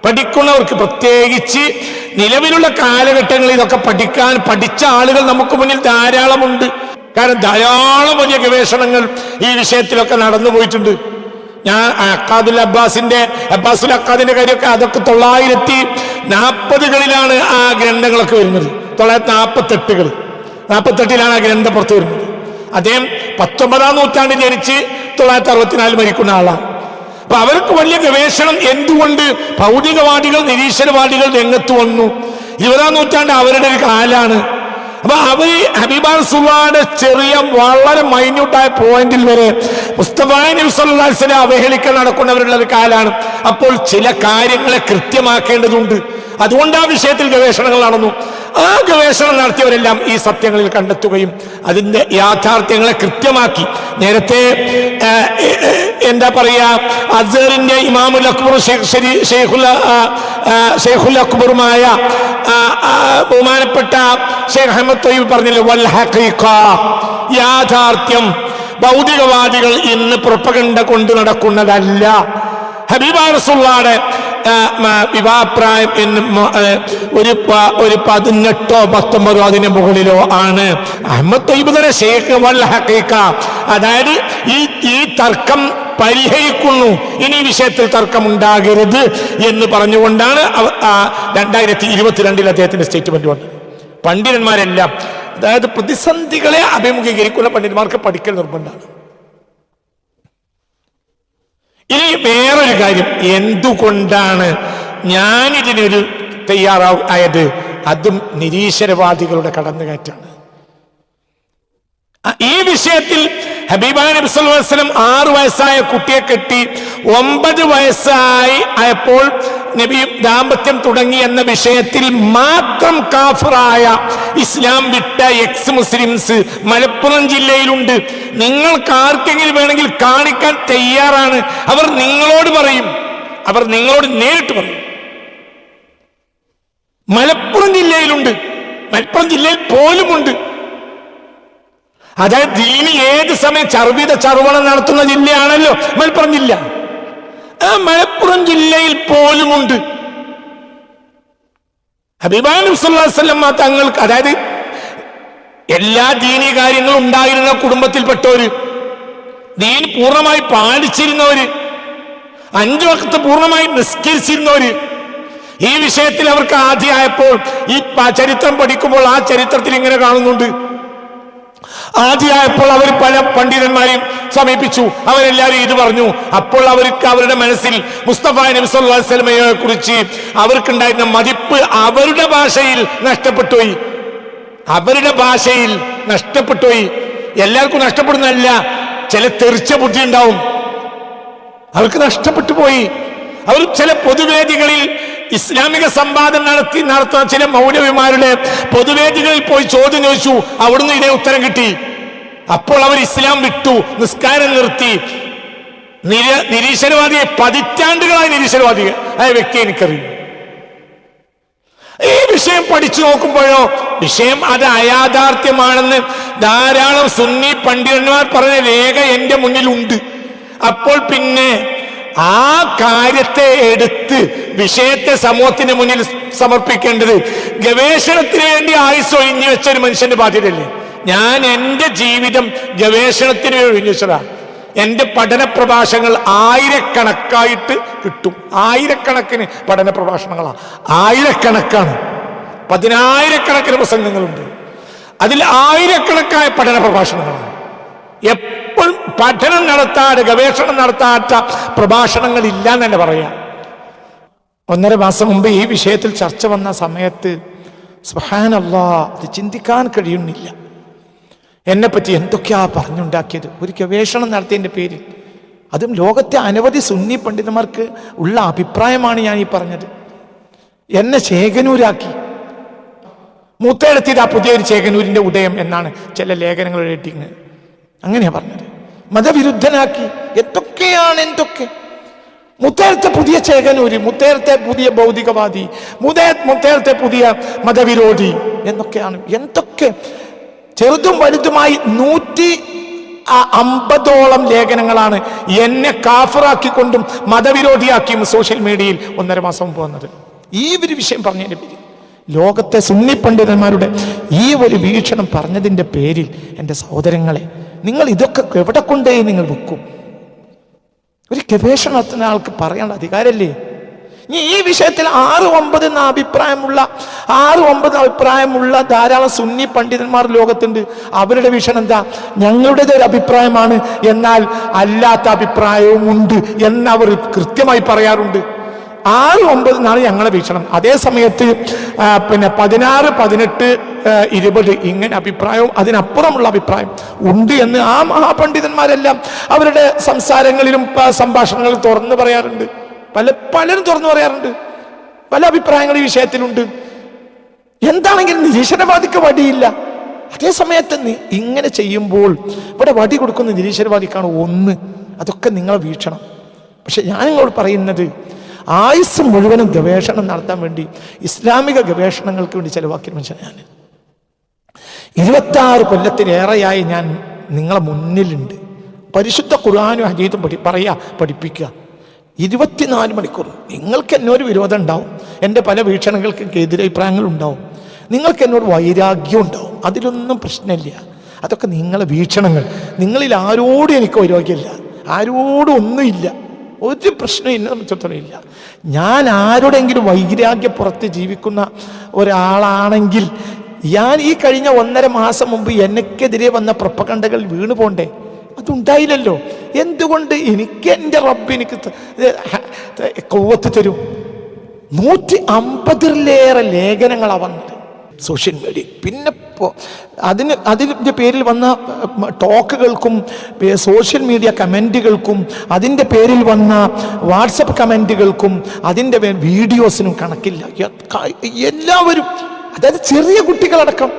പഠിക്കുന്നവർക്ക് പ്രത്യേകിച്ച് നിലവിലുള്ള കാലഘട്ടങ്ങളിൽ ഇതൊക്കെ പഠിച്ച ആളുകൾ നമുക്ക് മുന്നിൽ ധാരാളമുണ്ട്. കാരണം ധാരാളം വലിയ ഗവേഷണങ്ങൾ ഈ വിഷയത്തിലൊക്കെ നടന്നു പോയിട്ടുണ്ട്. ഞാൻ അബ്ബാസുൽ അക്കാദിന്റെ കാര്യമൊക്കെ അതൊക്കെ 940-കളിലാണ് ആ ഗ്രന്ഥങ്ങളൊക്കെ വരുന്നത്. 948-ലാണ് ആ ഗ്രന്ഥം പുറത്തു വരുന്നത്. അദ്ദേഹം 19ാം നൂറ്റാണ്ടിൽ ജനിച്ച് 964 മരിക്കുന്ന ആളാണ്. അപ്പൊ അവർക്ക് വലിയ ഗവേഷണം. എന്തുകൊണ്ട് ഭൗതികവാദികൾ, നിരീശ്വരവാദികൾ രംഗത്ത് വന്നു? 20ാം നൂറ്റാണ്ട് അവരുടെ ഒരു കാലാണ്. അപ്പൊ അവര് ഹബീബ റസൂലുള്ളാഹിയുടെ ചെറിയ വളരെ മൈന്യൂട്ടായ പോയിന്റിൽ വരെ മുസ്തഫ നബി സല്ലല്ലാഹു അലൈഹി വസല്ലം അവഹേളിക്കാൻ നടക്കുന്നവരുള്ള ഒരു കാലാണ്. അപ്പോൾ ചില കാര്യങ്ങളെ കൃത്യമാക്കേണ്ടതുണ്ട്. അതുകൊണ്ട് ആ വിഷയത്തിൽ ഗവേഷണങ്ങൾ നടന്നു. ആ ഗവേഷണം നടത്തിയവരെല്ലാം ഈ സത്യങ്ങളിൽ കണ്ടെത്തുകയും അതിന്റെ യാഥാർത്ഥ്യങ്ങളെ കൃത്യമാക്കി. നേരത്തെ എന്താ പറയാ, അസ്ഹറിന്റെ ഇമാമുൽ അക്ബർ ഷെയ്ഖുൽ അക്ബറുമായ ബഹുമാനപ്പെട്ട ഷെയ്ഖ് അഹ്മദ് ത്വയ്യിബ് പറഞ്ഞില്ലേ, വൽ ഹഖീഖ, യാഥാർത്ഥ്യം ഭൗതികവാദികൾ ഇന്ന് പ്രൊപ്പഗണ്ട കൊണ്ട് നടക്കുന്നതല്ല. ഹബീബ റസൂലുള്ളാഹിയുടെ വിവാഹപ്രായം ഒരു 18ഓ 19ഓ അതിന് മുകളിലോ ആണ്. അഹ്മദ് ത്വയ്യിബ് തന്നെ ഷെയ്ഖ് വൽ ഹഖീഖ, അതായത് ഈ തർക്കം പരിഹരിക്കുന്നു, ഇനി വിഷയത്തിൽ തർക്കമുണ്ടാകരുത് എന്ന് പറഞ്ഞുകൊണ്ടാണ് 2022 അദ്ദേഹത്തിന്റെ സ്റ്റേറ്റ്മെന്റ് വന്നത്. പണ്ഡിതന്മാരെല്ലാം, അതായത് പ്രതിസന്ധികളെ അഭിമുഖീകരിക്കുന്ന പണ്ഡിതന്മാർക്ക് പഠിക്കൽ നിർബന്ധമാണ്. ഇനി വേറൊരു കാര്യം, എന്തുകൊണ്ടാണ് ഞാനിതിനൊരു തയ്യാറായത്? അതും നിരീശ്വരവാദികളുടെ കടന്നുകയറ്റാണ്. ഈ വിഷയത്തിൽ ഹബീബ നബി സല്ലല്ലാഹു അലൈഹി വസല്ലം 6 വയസ്സായ കുട്ടിയെ കെട്ടി 9 വയസ്സായി ആയപ്പോൾ നബി ദാമ്പത്യം തുടങ്ങി എന്ന വിഷയത്തിൽ മാത്രം കാഫിറായ ഇസ്ലാം വിട്ട എക്സ് മുസ്ലിംസ് മലപ്പുറം ജില്ലയിലുണ്ട്. നിങ്ങൾക്ക് ആർക്കെങ്കിലും വേണമെങ്കിൽ കാണിക്കാൻ തയ്യാറാണ്. അവർ നിങ്ങളോട് പറയും, അവർ നിങ്ങളോട് നേരിട്ട് പറയും. മലപ്പുറം ജില്ലയിലുണ്ട്, മലപ്പുറം ജില്ലയിൽ പോലുമുണ്ട്. അതായത് ദീനി ഏത് സമയം ചർവണം നടത്തുന്ന ജില്ലയാണല്ലോ മലപ്പുറം ജില്ല. ആ മലപ്പുറം ജില്ലയിൽ പോലുമുണ്ട്. ഹബീബായ നബി സല്ലല്ലാഹു അലൈഹി വസല്ലം തങ്ങൾക്ക്, അതായത് എല്ലാ ദീനീ കാര്യങ്ങളും ഉണ്ടായിരുന്ന കുടുംബത്തിൽപ്പെട്ടവര്, ദീൻ പൂർണ്ണമായി പാലിച്ചിരുന്നവര്, 5 വഖ്ത് പൂർണ്ണമായി നിസ്കരിച്ചിരുന്നവര്, ഈ വിഷയത്തിൽ അവർക്ക് ആദ്യമായപ്പോൾ ഈ ചരിത്രം പഠിക്കുമ്പോൾ ആ ചരിത്രത്തിൽ ഇങ്ങനെ കാണുന്നുണ്ട്. ആദ്യമായപ്പോൾ അവർ പല പണ്ഡിതന്മാരെയും സമീപിച്ചു, അവരെല്ലാവരും ഇത് പറഞ്ഞു. അപ്പോൾ അവർക്ക് അവരുടെ മനസ്സിൽ മുസ്തഫ നബി സല്ലല്ലാഹു അലൈഹി വസല്ലമയെ കുറിച്ച് അവർക്കുണ്ടായിരുന്ന മതിപ്പ് അവരുടെ ഭാഷയിൽ നഷ്ടപ്പെട്ടുപോയി. അവരുടെ ഭാഷയിൽ നഷ്ടപ്പെട്ടുപോയി. എല്ലാവർക്കും നഷ്ടപ്പെടുന്നതല്ല, ചില തെറിച്ച ബുദ്ധി ഉണ്ടാവും, അവർക്ക് നഷ്ടപ്പെട്ടു പോയി. അവർ ചില പൊതുവേദികളിൽ ഇസ്ലാമിക സംവാദം നടത്തുന്ന ചില മൗലവിമാരുടെ പൊതുവേദികളിൽ പോയി ചോദ്യം ചോദിച്ചു, അവിടുന്ന് ഇതേ ഉത്തരം കിട്ടി. അപ്പോൾ അവർ ഇസ്ലാം വിട്ടു, നിസ്കാരം നിർത്തി. നിരീശ്വരവാദിയെ, പതിറ്റാണ്ടുകളായ നിരീശ്വരവാദിയെ വ്യക്തി എനിക്കറിയും. ഈ വിഷയം പഠിച്ചു നോക്കുമ്പോഴോ വിഷയം അത് അയാഥാർത്ഥ്യമാണെന്ന് ധാരാളം സുന്നി പണ്ഡിതന്മാർ പറഞ്ഞ രേഖ എന്റെ മുന്നിലുണ്ട്. അപ്പോൾ പിന്നെ ആ കാര്യത്തെ എടുത്ത് വിഷയത്തെ സമൂഹത്തിന് മുന്നിൽ സമർപ്പിക്കേണ്ടത് ഗവേഷണത്തിന് വേണ്ടി ആയുസ് ഒഴിഞ്ഞു വെച്ച ഒരു മനുഷ്യന്റെ ബാധ്യതയല്ലേ? ഞാൻ എൻ്റെ ജീവിതം ഗവേഷണത്തിന് ഒഴിഞ്ഞു വെച്ചതാ. എൻ്റെ പഠന പ്രഭാഷണങ്ങൾ ആയിരക്കണക്കായിട്ട് കിട്ടും. ആയിരക്കണക്കിന് പഠന പ്രഭാഷണങ്ങളാണ്, ആയിരക്കണക്കാണ്. 10,000-കണക്കിന് പ്രസംഗങ്ങളുണ്ട്, അതിൽ ആയിരക്കണക്കായ പഠന പ്രഭാഷണങ്ങളാണ്. എപ്പോഴും പഠനം നടത്താതെ, ഗവേഷണം നടത്താത്ത പ്രഭാഷണങ്ങളില്ല എന്ന് തന്നെ പറയാം. 1.5 മാസം മുമ്പ് ഈ വിഷയത്തിൽ ചർച്ച വന്ന സമയത്ത് സുബ്ഹാനല്ലാഹ്, അത് ചിന്തിക്കാൻ കഴിയുന്നില്ല. എന്നെപ്പറ്റി എന്തൊക്കെയാ പറഞ്ഞുണ്ടാക്കിയത് ഒരു ഗവേഷണം നടത്തിയതിൻ്റെ പേരിൽ. അതും ലോകത്തെ അനവധി സുന്നി പണ്ഡിതന്മാർക്ക് ഉള്ള അഭിപ്രായമാണ് ഞാൻ ഈ പറഞ്ഞത്. എന്നെ ചേകനൂരാക്കി. മൂത്തെടുത്തിതാ പുതിയൊരു ചേകനൂരിൻ്റെ ഉദയം എന്നാണ് ചില ലേഖനങ്ങളുടെ റേറ്റിംഗ്. അങ്ങനെയാ പറഞ്ഞത്. മതവിരുദ്ധനാക്കി. എന്തൊക്കെ മുത്തേരത്തെ പുതിയ ചേകനൂര്, മുത്തേരത്തെ പുതിയ ഭൗതികവാദി, മുത്തേരത്തെ പുതിയ മതവിരോധി എന്നൊക്കെയാണ്. എന്തൊക്കെ ചെറുതും വലുതുമായി 150ഓളം ലേഖനങ്ങളാണ് എന്നെ കാഫിറാക്കിക്കൊണ്ടും മതവിരോധിയാക്കിയും സോഷ്യൽ മീഡിയയിൽ 1.5 മാസം മുമ്പ് വന്നത്. ഈ ഒരു വിഷയം പറഞ്ഞതിൻ്റെ പേരിൽ, ലോകത്തെ സുന്നി പണ്ഡിതന്മാരുടെ ഈ ഒരു വീക്ഷണം പറഞ്ഞതിൻ്റെ പേരിൽ, എൻ്റെ സഹോദരങ്ങളെ, നിങ്ങൾ ഇതൊക്കെ എവിടെ കൊണ്ടേ നിങ്ങൾ വെക്കും? ഒരു ഗവേഷണം നടത്തുന്ന ആൾക്ക് പറയാനുള്ള അധികാരമല്ലേ? ഈ വിഷയത്തിൽ 6-9 അഭിപ്രായമുള്ള ധാരാളം സുന്നി പണ്ഡിതന്മാർ ലോകത്തുണ്ട്. അവരുടെ വീക്ഷണം എന്താ? ഞങ്ങളുടേത് ഒരു അഭിപ്രായമാണ്, എന്നാൽ അല്ലാത്ത അഭിപ്രായവും ഉണ്ട് എന്നവർ കൃത്യമായി പറയാറുണ്ട്. 6-9 ഞങ്ങളെ വീക്ഷണം. അതേ സമയത്ത് 16, 18, 20 ഇങ്ങനെ അഭിപ്രായവും അതിനപ്പുറമുള്ള അഭിപ്രായം ഉണ്ട് എന്ന് ആ മഹാപണ്ഡിതന്മാരെല്ലാം അവരുടെ സംസാരങ്ങളിലും സംഭാഷണങ്ങളിലും തുറന്നു പറയാറുണ്ട്. പലരും തുറന്നു പറയാറുണ്ട്. പല അഭിപ്രായങ്ങൾ ഈ വിഷയത്തിലുണ്ട്. എന്താണെങ്കിലും നിരീശ്വരവാദിക്ക് വടിയില്ല. അതേ സമയത്ത് ഇങ്ങനെ ചെയ്യുമ്പോൾ ഇവിടെ വടി കൊടുക്കുന്ന നിരീശ്വരവാദിക്കാണ് ഒന്ന്. അതൊക്കെ നിങ്ങളെ വീക്ഷണം. പക്ഷെ ഞാൻ നിങ്ങളോട് പറയുന്നത്, ആയുസ് മുഴുവനും ഗവേഷണം നടത്താൻ വേണ്ടി, ഇസ്ലാമിക ഗവേഷണങ്ങൾക്ക് വേണ്ടി ചെലവാക്കിയ മനുഷ്യനാണ്. 26 കൊല്ലത്തിലേറെയായി ഞാൻ നിങ്ങളെ മുന്നിലുണ്ട്. പരിശുദ്ധ ഖുർആനും ഹദീസും പഠിപ്പിക്കുക. 24 മണിക്കൂർ. നിങ്ങൾക്ക് എന്നോട് വിരോധം ഉണ്ടാവും, എൻ്റെ പല വീക്ഷണങ്ങൾക്ക് എതിരഭിപ്രായങ്ങളുണ്ടാവും, നിങ്ങൾക്ക് എന്നോട് വൈരാഗ്യം ഉണ്ടാവും. അതിലൊന്നും പ്രശ്നമില്ല. അതൊക്കെ നിങ്ങളെ വീക്ഷണങ്ങൾ. നിങ്ങളിൽ ആരോടും എനിക്ക് വൈരാഗ്യമില്ല, ആരോടും ഒന്നുമില്ല, ഒരു പ്രശ്നം എന്നെ സംബന്ധിച്ചിടത്തോളം ഇല്ല. ഞാൻ ആരോടെങ്കിലും വൈരാഗ്യപ്പുറത്ത് ജീവിക്കുന്ന ഒരാളാണെങ്കിൽ, ഞാൻ ഈ കഴിഞ്ഞ 1.5 മാസം മുമ്പ് എനിക്കെതിരെ വന്ന പ്രൊപ്പഗണ്ടകൾ വീണു പോണ്ടേ? അതുണ്ടായില്ലല്ലോ. എന്തുകൊണ്ട്? എനിക്ക് എൻ്റെ റബ്ബ് എനിക്ക് കൗവത്ത് തരും. 150-ലേറെ ലേഖനങ്ങളാണ് വന്നത്. Social media. പിന്നെ അതിൻ്റെ പേരിൽ വന്ന ടോക്കുകൾക്കും സോഷ്യൽ മീഡിയ കമൻറ്റുകൾക്കും അതിൻ്റെ പേരിൽ വന്ന വാട്സപ്പ് കമൻറ്റുകൾക്കും അതിൻ്റെ വീഡിയോസിനും കണക്കില്ല. എല്ലാവരും, അതായത് ചെറിയ കുട്ടികളടക്കം,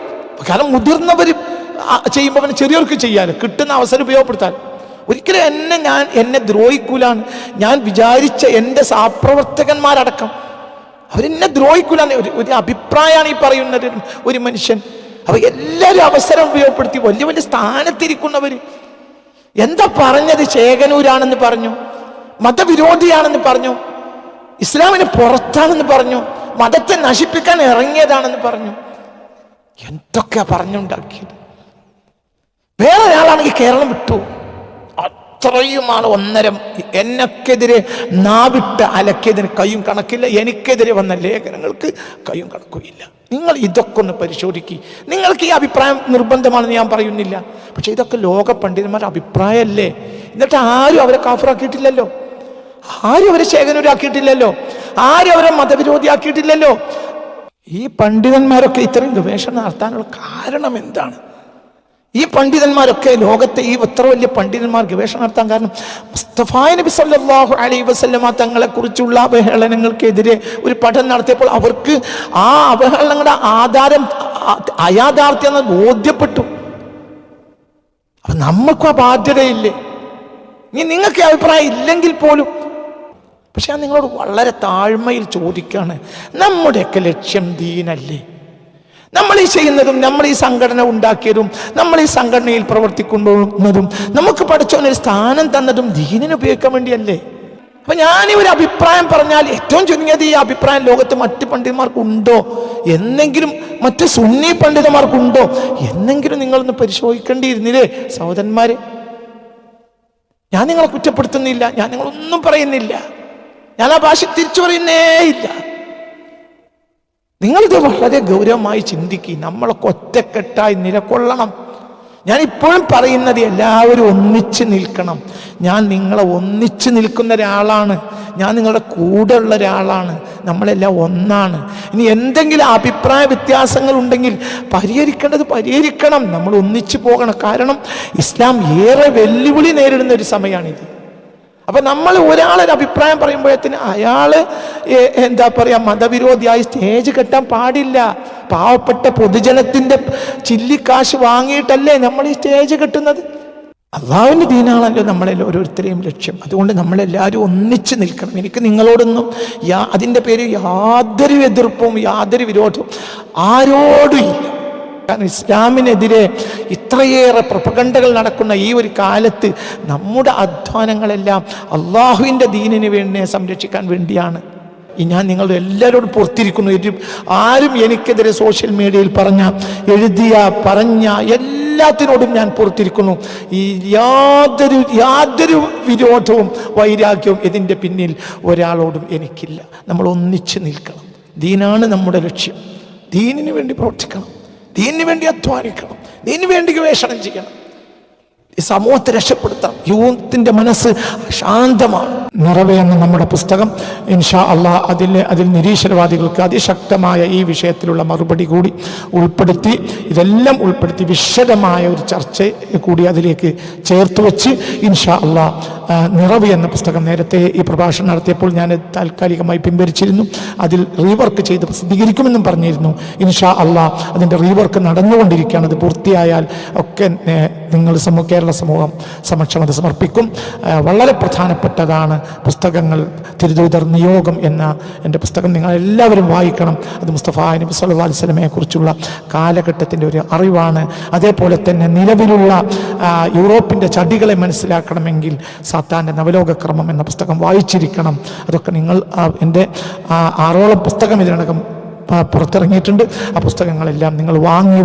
കാരണം മുതിർന്നവർ ചെയ്യുമ്പോൾ ചെറിയവർക്ക് ചെയ്യാൻ കിട്ടുന്ന അവസരം ഉപയോഗപ്പെടുത്താൻ. ഒരിക്കലും എന്നെ ദ്രോഹിക്കൂലാണ് ഞാൻ വിചാരിച്ച എൻ്റെ സഹപ്രവർത്തകന്മാരടക്കം അവരെന്നെ ദ്രോഹിക്കൂലാണ്. ഒരു അഭിപ്രായമാണ് ഈ പറയുന്നത് ഒരു മനുഷ്യൻ. അപ്പൊ എല്ലാവരും അവസരം ഉപയോഗപ്പെടുത്തി വലിയ വലിയ സ്ഥാനത്തിരിക്കുന്നവർ എന്താ പറഞ്ഞത്? ചേകനൂരാണെന്ന് പറഞ്ഞു, മതവിരോധിയാണെന്ന് പറഞ്ഞു, ഇസ്ലാമിന് പുറത്താണെന്ന് പറഞ്ഞു, മതത്തെ നശിപ്പിക്കാൻ ഇറങ്ങിയതാണെന്ന് പറഞ്ഞു. എന്തൊക്കെയാ പറഞ്ഞുണ്ടാക്കിയത്. വേറെ ഒരാളാണെങ്കിൽ കേരളം വിട്ടു. അത്രയുമാണ് ഒന്നരം. എന്നെക്കെതിരെ നാവിട്ട് അലക്കിയതിന് കയ്യും കണക്കില്ല, എനിക്കെതിരെ വന്ന ലേഖനങ്ങൾക്ക് കയ്യും കണക്കുമില്ല. നിങ്ങൾ ഇതൊക്കെ ഒന്ന് പരിശോധിക്കുക. നിങ്ങൾക്ക് ഈ അഭിപ്രായം നിർബന്ധമാണെന്ന് ഞാൻ പറയുന്നില്ല, പക്ഷെ ഇതൊക്കെ ലോക പണ്ഡിതന്മാരുടെ അഭിപ്രായമല്ലേ? എന്നിട്ട് ആരും അവരെ കാഫറാക്കിയിട്ടില്ലല്ലോ, ആരും അവരെ ശേഖനൂരാക്കിയിട്ടില്ലല്ലോ, ആരും അവരെ മതവിരോധിയാക്കിയിട്ടില്ലല്ലോ. ഈ പണ്ഡിതന്മാരൊക്കെ ഇത്രയും ഗവേഷണം നടത്താനുള്ള കാരണം എന്താണ്? ഈ പണ്ഡിതന്മാരൊക്കെ ലോകത്തെ ഈ എത്ര വലിയ പണ്ഡിതന്മാർ ഗവേഷണം നടത്താൻ കാരണം മുസ്തഫായ നബി സല്ലല്ലാഹു അലൈഹി വസല്ലമ തങ്ങളെ കുറിച്ചുള്ള അവഹേളനങ്ങൾക്കെതിരെ ഒരു പഠനം നടത്തിയപ്പോൾ അവർക്ക് ആ അവഹേളനങ്ങളുടെ ആധാരം അയാഥാർത്ഥ്യം എന്ന് ബോധ്യപ്പെട്ടു. അപ്പൊ നമ്മൾക്കും ആ ബാധ്യതയില്ലേ? ഇനി നിങ്ങൾക്ക് അഭിപ്രായം ഇല്ലെങ്കിൽ പോലും, പക്ഷെ ഞാൻ നിങ്ങളോട് വളരെ താഴ്മയിൽ ചോദിക്കുകയാണ്, നമ്മുടെയൊക്കെ ലക്ഷ്യം ദീനല്ലേ? നമ്മൾ ഈ ചെയ്യുന്നതും നമ്മൾ ഈ സംഘടന ഉണ്ടാക്കിയതും നമ്മൾ ഈ സംഘടനയിൽ പ്രവർത്തിക്കുന്നതും നമുക്ക് പഠിച്ചവനൊരു സ്ഥാനം തന്നതും ദീനിന് ഉപയോഗിക്കാൻ വേണ്ടിയല്ലേ? അപ്പൊ ഞാൻ ഒരു അഭിപ്രായം പറഞ്ഞാൽ ഏറ്റവും ചുരുങ്ങിയത് ഈ അഭിപ്രായം ലോകത്ത് മറ്റ് പണ്ഡിതന്മാർക്കുണ്ടോ എന്നെങ്കിലും, മറ്റ് സുന്നി പണ്ഡിതന്മാർക്കുണ്ടോ എന്നെങ്കിലും നിങ്ങളൊന്ന് പരിശോധിക്കേണ്ടിയിരുന്നില്ലേ സഹോദരന്മാരെ? ഞാൻ നിങ്ങളെ കുറ്റപ്പെടുത്തുന്നില്ല, ഞാൻ നിങ്ങളൊന്നും പറയുന്നില്ല, ഞാൻ ആ ഭാഷ തിരിച്ചു പറയുന്നേ ഇല്ല. നിങ്ങളിത് വളരെ ഗൗരവമായി ചിന്തിക്കുക. നമ്മളൊക്കെ ഒറ്റക്കെട്ടായി നിലകൊള്ളണം. ഞാൻ ഇപ്പോഴും പറയുന്നത് എല്ലാവരും ഒന്നിച്ച് നിൽക്കണം. ഞാൻ നിങ്ങളെ ഒന്നിച്ച് നിൽക്കുന്ന ഒരാളാണ്, ഞാൻ നിങ്ങളുടെ കൂടെ ഉള്ള ഒരാളാണ്, നമ്മളെല്ലാം ഒന്നാണ്. ഇനി എന്തെങ്കിലും അഭിപ്രായ വ്യത്യാസങ്ങൾ ഉണ്ടെങ്കിൽ പരിഹരിക്കേണ്ടത് പരിഹരിക്കണം, നമ്മൾ ഒന്നിച്ചു പോകണം. കാരണം ഇസ്ലാം ഏറെ വെല്ലുവിളി നേരിടുന്ന ഒരു സമയമാണിത്. അപ്പൊ നമ്മൾ ഒരാളൊരു അഭിപ്രായം പറയുമ്പോഴത്തേന് അയാള് എന്താ പറയാ മതവിരോധിയായി സ്റ്റേജ് കെട്ടാൻ പാടില്ല. പാവപ്പെട്ട പൊതുജനത്തിന്റെ ചില്ലിക്കാശ് വാങ്ങിയിട്ടല്ലേ നമ്മൾ ഈ സ്റ്റേജ് കെട്ടുന്നത്? അള്ളാഹുവിന്റെ ദീനാണല്ലോ നമ്മളെ ഓരോരുത്തരെയും ലക്ഷ്യം. അതുകൊണ്ട് നമ്മളെല്ലാവരും ഒന്നിച്ച് നിൽക്കണം. എനിക്ക് നിങ്ങളോടൊന്നും അതിൻ്റെ പേര് യാതൊരു എതിർപ്പും യാതൊരു വിരോധവും ആരോടും ഇല്ല. കാരണം ഇസ്ലാമിനെതിരെ ഇത്രയേറെ പ്രൊപഗണ്ടകൾ നടക്കുന്ന ഈ ഒരു കാലത്ത് നമ്മുടെ അധ്വാനങ്ങളെല്ലാം അള്ളാഹുവിൻ്റെ ദീനിന് വേണ്ടി സംരക്ഷിക്കാൻ വേണ്ടിയാണ്. ഞാൻ നിങ്ങളുടെ എല്ലാവരോടും പുറത്തിരിക്കുന്നു. ആരും എനിക്കെതിരെ സോഷ്യൽ മീഡിയയിൽ എഴുതിയ പറഞ്ഞ എല്ലാത്തിനോടും ഞാൻ പുറത്തിരിക്കുന്നു. ഈ യാതൊരു വിരോധവും വൈരാഗ്യവും ഇതിൻ്റെ പിന്നിൽ ഒരാളോടും എനിക്കില്ല. നമ്മൾ ഒന്നിച്ച് നിൽക്കണം. ദീനാണ് നമ്മുടെ ലക്ഷ്യം. ദീനിന് വേണ്ടി പ്രവർത്തിക്കണം, ദീനിന് വേണ്ടി അധ്വാനിക്കണം, ദീനിന് വേണ്ടി ഗവേഷണം ചെയ്യണം. ഈ സമൂഹത്തെ രക്ഷപ്പെടുത്താം. യൂത്തിന്റെ മനസ്സ് ശാന്തമാണ്. നിറവേ എന്ന നമ്മുടെ പുസ്തകം ഇൻഷാ അള്ളാഹ് അതിൽ നിരീശ്വരവാദികൾക്ക് അതിശക്തമായ ഈ വിഷയത്തിലുള്ള മറുപടി കൂടി ഉൾപ്പെടുത്തി, ഇതെല്ലാം ഉൾപ്പെടുത്തി വിശദമായ ഒരു ചർച്ച കൂടി അതിലേക്ക് ചേർത്ത് വെച്ച് ഇൻഷാ അള്ളാഹ് നിറവ് എന്ന പുസ്തകം നേരത്തെ ഈ പ്രഭാഷണം നടത്തിയപ്പോൾ ഞാൻ താൽക്കാലികമായി പിൻവലിച്ചിരുന്നു. അതിൽ റീവർക്ക് ചെയ്ത് പ്രസിദ്ധീകരിക്കുമെന്നും പറഞ്ഞിരുന്നു. ഇൻഷാ അള്ളാഹ് അതിൻ്റെ റീവർക്ക് നടന്നുകൊണ്ടിരിക്കുകയാണ്. അത് പൂർത്തിയായാൽ ഒക്കെ നിങ്ങൾ കേരള സമൂഹം സമക്ഷം അത് സമർപ്പിക്കും. വളരെ പ്രധാനപ്പെട്ടതാണ് പുസ്തകങ്ങൾ. തിരുദൂതർ നിയോഗം എന്ന എൻ്റെ പുസ്തകം നിങ്ങൾ എല്ലാവരും വായിക്കണം. അത് മുസ്തഫ നബി സല്ലല്ലാഹു അലൈഹി വസല്ലമയെ കുറിച്ചുള്ള കാലഘട്ടത്തിൻ്റെ ഒരു അറിവാണ്. അതേപോലെ തന്നെ നിലവിലുള്ള യൂറോപ്പിൻ്റെ ചടികളെ മനസ്സിലാക്കണമെങ്കിൽ സാത്താൻ്റെ നവലോകക്രമം എന്ന പുസ്തകം വായിച്ചിരിക്കണം. അതൊക്കെ നിങ്ങൾ എൻ്റെ 6ഓളം പുസ്തകം ഇതിനകം പുറത്തിറങ്ങിയിട്ടുണ്ട്. ആ പുസ്തകങ്ങളെല്ലാം നിങ്ങൾ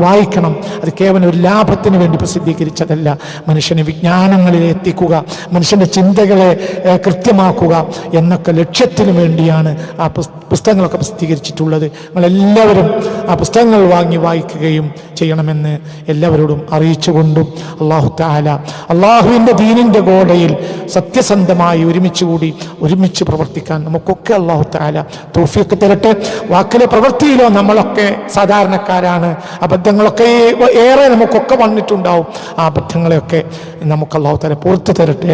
വായിക്കണം. അത് കേവലം ഒരു ലാഭത്തിന് വേണ്ടി പ്രസിദ്ധീകരിച്ചതല്ല. മനുഷ്യനെ വിജ്ഞാനങ്ങളിൽ എത്തിക്കുക, മനുഷ്യൻ്റെ ചിന്തകളെ കൃത്യമാക്കുക എന്നൊക്കെ ലക്ഷ്യത്തിന് വേണ്ടിയാണ് ആ പുസ്തകങ്ങളൊക്കെ പ്രസിദ്ധീകരിച്ചിട്ടുള്ളത്. നിങ്ങളെല്ലാവരും ആ പുസ്തകങ്ങൾ വായിക്കുകയും ചെയ്യണമെന്ന് എല്ലാവരോടും അറിയിച്ചുകൊണ്ടും അല്ലാഹു തആല അള്ളാഹുവിൻ്റെ ദീനിൻ്റെ ഗോഡയിൽ സത്യസന്ധമായി ഒരുമിച്ച് പ്രവർത്തിക്കാൻ നമുക്കൊക്കെ അല്ലാഹു തആല തൗഫീഖ് തരട്ടെ. വാക്കിലെ പ്രവൃത്തിയിലോ നമ്മളൊക്കെ സാധാരണക്കാരാണ്. അബദ്ധങ്ങളൊക്കെ ഏറെ നമുക്കൊക്കെ വന്നിട്ടുണ്ടാവും. ആ അബദ്ധങ്ങളെയൊക്കെ നമുക്ക് അല്ലാഹു തആല പുറത്തു തരട്ടെ.